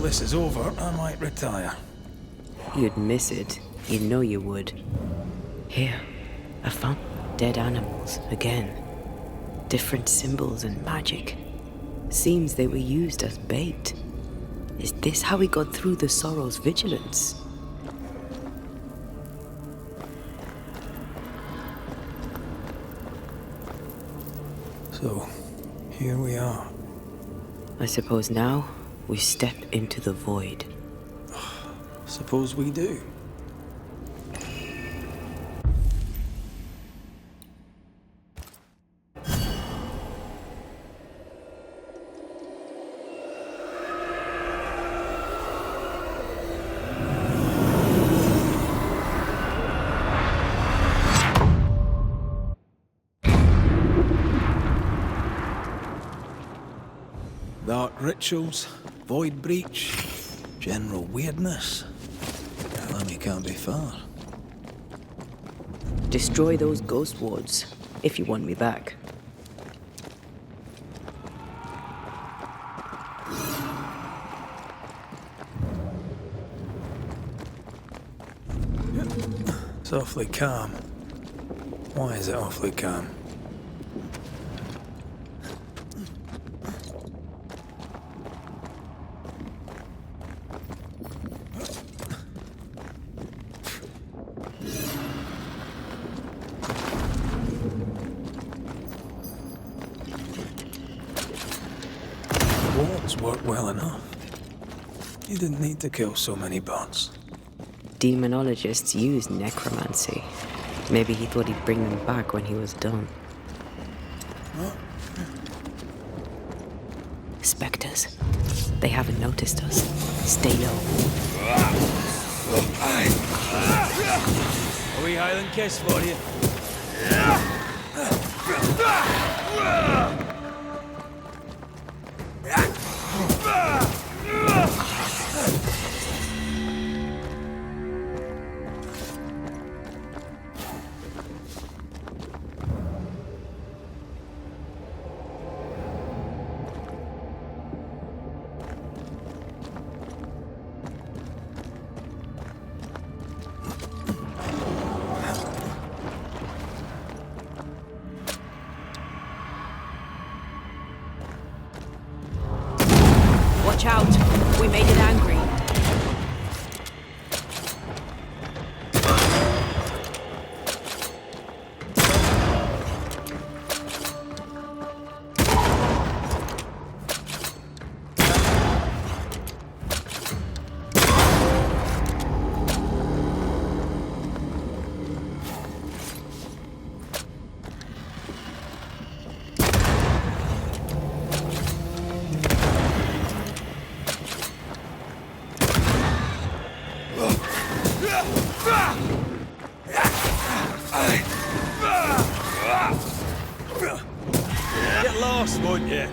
this is over, I might retire. You'd miss it. You know you would. Here, I found dead animals again. Different symbols and magic. Seems they were used as bait. Is this how we got through the Sorrow's vigilance? So, here we are. I suppose now we step into the void. Suppose we do. Dark rituals, void breach, general weirdness. The lammy can't be far. Destroy those ghost wards, if you want me back. It's awfully calm. Why is it awfully calm? Wards work well enough. You didn't need to kill so many bots. Demonologists use necromancy. Maybe he thought he'd bring them back when he was done. Spectres. They haven't noticed us. Stay low. A wee Highland kiss for you. Watch out! We made it angry. Get lost, won't you?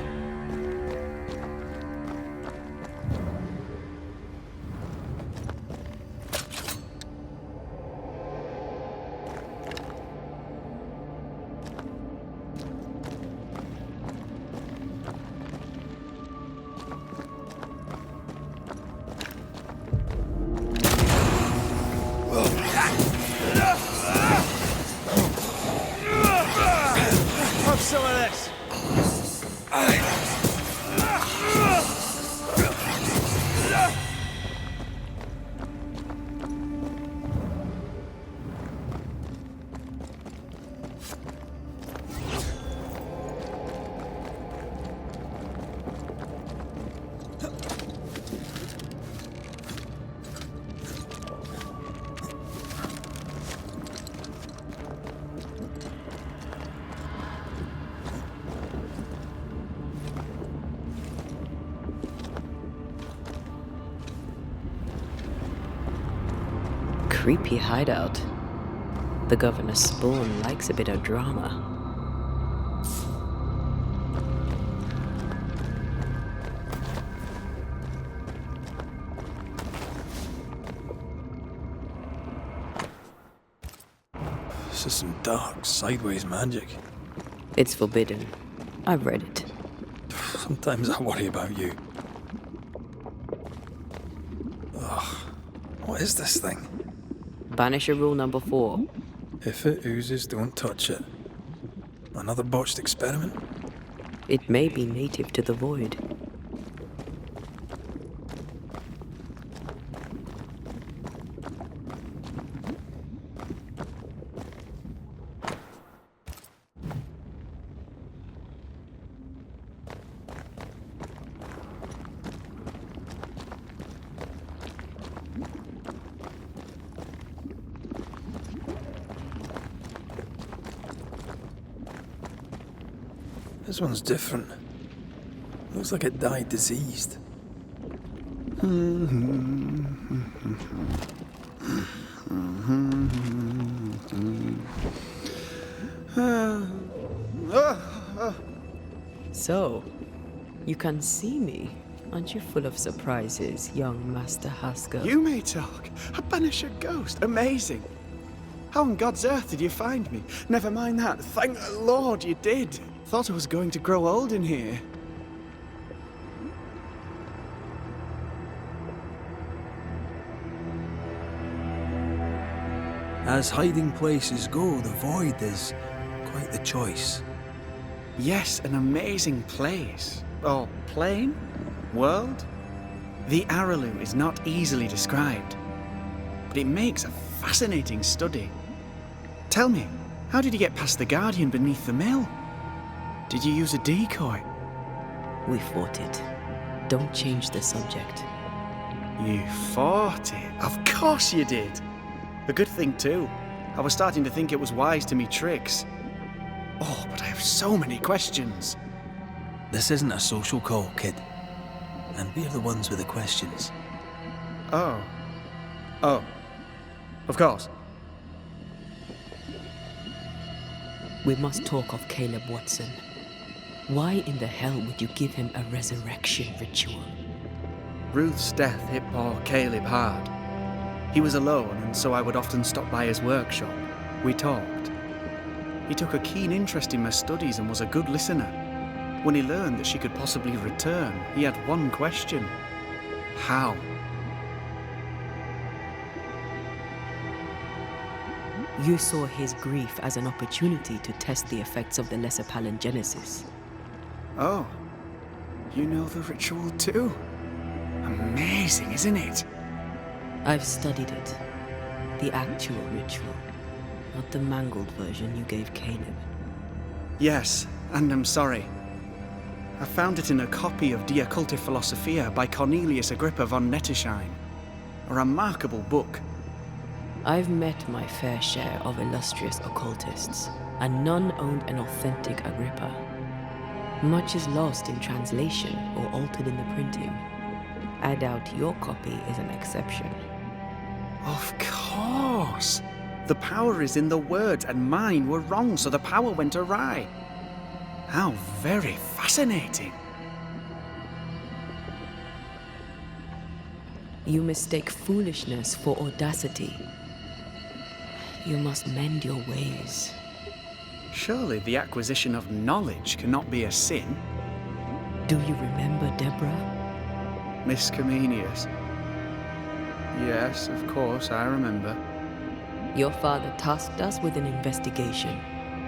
Have some of this. Creepy hideout. The governor's spawn likes a bit of drama. This is some dark, sideways magic. It's forbidden. I've read it. Sometimes I worry about you. What is this thing? Banisher rule number 4. If it oozes, don't touch it. Another botched experiment? It may be native to the void. This one's different. Looks like it died diseased. So, you can see me. Aren't you full of surprises, young Master Haskell? You may talk. A banisher ghost. Amazing. How on God's earth did you find me? Never mind that. Thank the Lord you did. Thought I was going to grow old in here. As hiding places go, the void is quite the choice. Yes, an amazing place. Or plane? World? The Araloo is not easily described, but it makes a fascinating study. Tell me, how did you get past the Guardian beneath the mill? Did you use a decoy? We fought it. Don't change the subject. You fought it? Of course you did. A good thing too. I was starting to think it was wise to me tricks. Oh, but I have so many questions. This isn't a social call, kid. And we're the ones with the questions. Oh. Oh. Of course. We must talk of Caleb Watson. Why in the hell would you give him a resurrection ritual? Ruth's death hit poor Caleb hard. He was alone, and so I would often stop by his workshop. We talked. He took a keen interest in my studies and was a good listener. When he learned that she could possibly return, he had one question. How? You saw his grief as an opportunity to test the effects of the lesser palingenesis. Oh. You know the ritual too? Amazing, isn't it? I've studied it. The actual ritual, not the mangled version you gave Caleb. Yes, and I'm sorry. I found it in a copy of De Occulti Philosophia by Cornelius Agrippa von Nettesheim. A remarkable book. I've met my fair share of illustrious occultists, and none owned an authentic Agrippa. Much is lost in translation or altered in the printing. I doubt your copy is an exception. Of course! The power is in the words, and mine were wrong, so the power went awry. How very fascinating. You mistake foolishness for audacity. You must mend your ways. Surely the acquisition of knowledge cannot be a sin. Do you remember Deborah? Miss Comenius. Yes, of course, I remember. Your father tasked us with an investigation.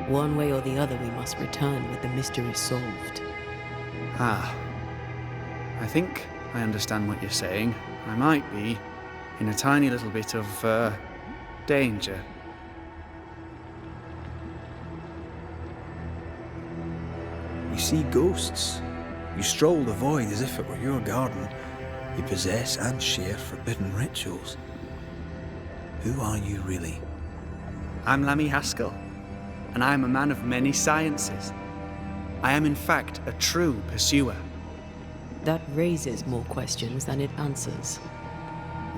One way or the other, we must return with the mystery solved. Ah. I think I understand what you're saying. I might be in a tiny little bit of, danger. You see ghosts. You stroll the void as if it were your garden. You possess and share forbidden rituals. Who are you really? I'm Lammy Haskell, and I am a man of many sciences. I am in fact a true pursuer. That raises more questions than it answers.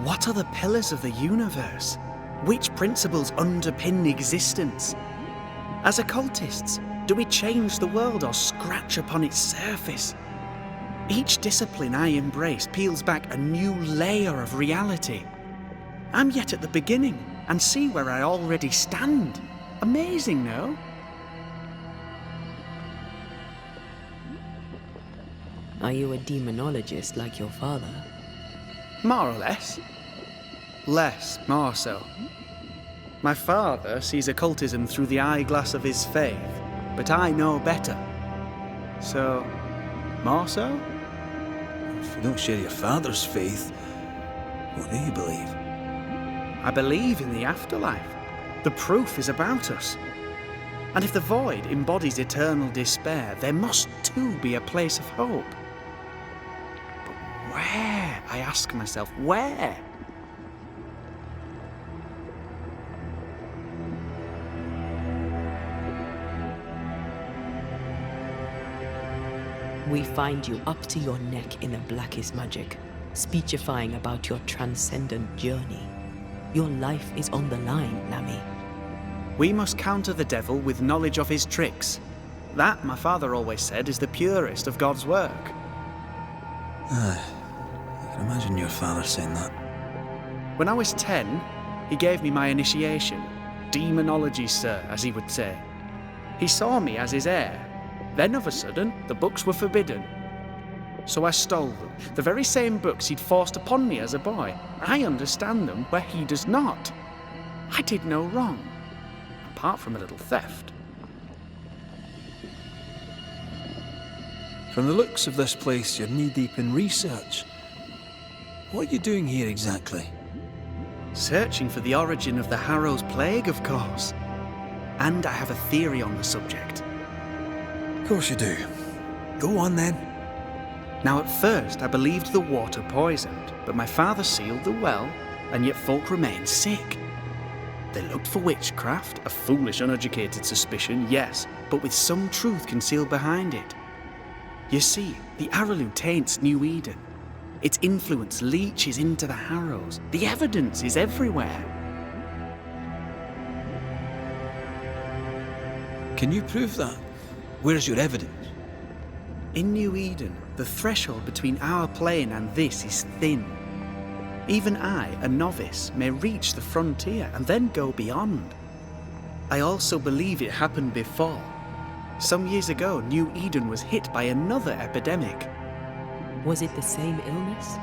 What are the pillars of the universe? Which principles underpin existence? As occultists, do we change the world or scratch upon its surface? Each discipline I embrace peels back a new layer of reality. I'm yet at the beginning, and see where I already stand. Amazing, no? Are you a demonologist like your father? More or less. Less, more so. My father sees occultism through the eyeglass of his faith, but I know better. So, more so? If you don't share your father's faith, what do you believe? I believe in the afterlife. The proof is about us. And if the void embodies eternal despair, there must too be a place of hope. But where? I ask myself, where? We find you up to your neck in the blackest magic, speechifying about your transcendent journey. Your life is on the line, Lammy. We must counter the devil with knowledge of his tricks. That, my father always said, is the purest of God's work. I can imagine your father saying that. When I was 10, he gave me my initiation. Demonology, sir, as he would say. He saw me as his heir. Then, of a sudden, the books were forbidden. So I stole them, the very same books he'd forced upon me as a boy. I understand them where he does not. I did no wrong, apart from a little theft. From the looks of this place, you're knee-deep in research. What are you doing here exactly? Searching for the origin of the Harrow's plague, of course. And I have a theory on the subject. Of course you do. Go on then. Now at first I believed the water poisoned, but my father sealed the well, and yet folk remained sick. They looked for witchcraft, a foolish, uneducated suspicion, yes, but with some truth concealed behind it. You see, the Araloo taints New Eden. Its influence leaches into the Harrows. The evidence is everywhere. Can you prove that? Where's your evidence? In New Eden, the threshold between our plane and this is thin. Even I, a novice, may reach the frontier and then go beyond. I also believe it happened before. Some years ago, New Eden was hit by another epidemic. Was it the same illness?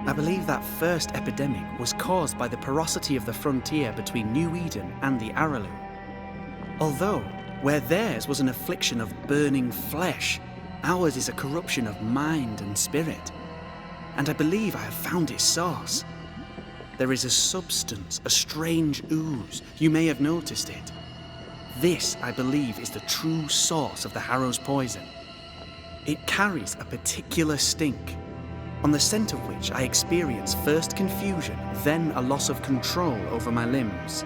I believe that first epidemic was caused by the porosity of the frontier between New Eden and the Araloo. Although, where theirs was an affliction of burning flesh, ours is a corruption of mind and spirit. And I believe I have found its source. There is a substance, a strange ooze. You may have noticed it. This, I believe, is the true source of the Harrow's poison. It carries a particular stink, on the scent of which I experience first confusion, then a loss of control over my limbs.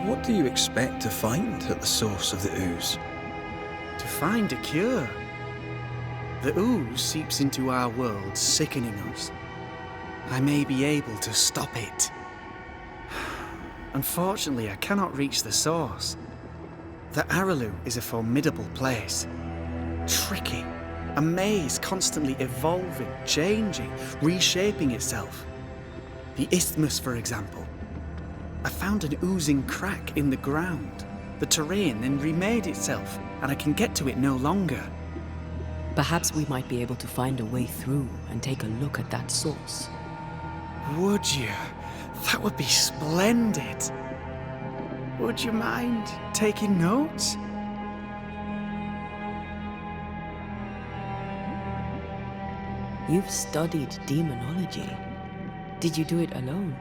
What do you expect to find at the source of the ooze? To find a cure. The ooze seeps into our world, sickening us. I may be able to stop it. Unfortunately, I cannot reach the source. The Araloo is a formidable place. Tricky. A maze constantly evolving, changing, reshaping itself. The isthmus, for example. I found an oozing crack in the ground. The terrain then remade itself, and I can get to it no longer. Perhaps we might be able to find a way through and take a look at that source. Would you? That would be splendid. Would you mind taking notes? You've studied demonology. Did you do it alone?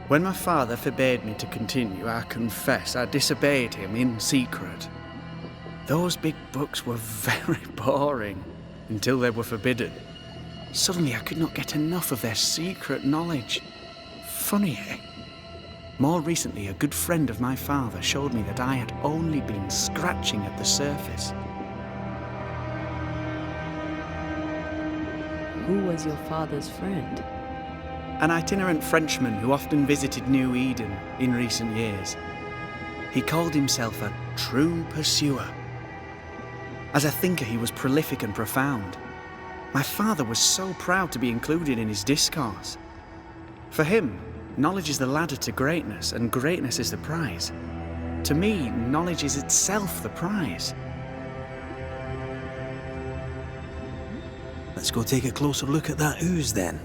When my father forbade me to continue, I confess I disobeyed him in secret. Those big books were very boring until they were forbidden. Suddenly I could not get enough of their secret knowledge. Funny, eh? More recently, a good friend of my father showed me that I had only been scratching at the surface. Who was your father's friend? An itinerant Frenchman who often visited New Eden in recent years. He called himself a true pursuer. As a thinker, he was prolific and profound. My father was so proud to be included in his discourse. For him, knowledge is the ladder to greatness, and greatness is the prize. To me, knowledge is itself the prize. Let's go take a closer look at that ooze then.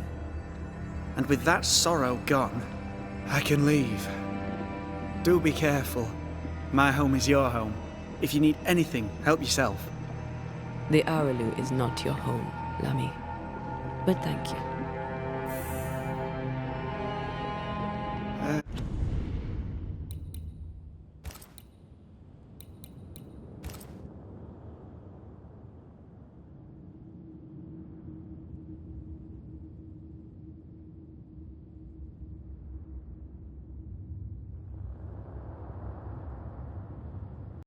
And with that sorrow gone, I can leave. Do be careful. My home is your home. If you need anything, help yourself. The Aralu is not your home, Lammy. But thank you.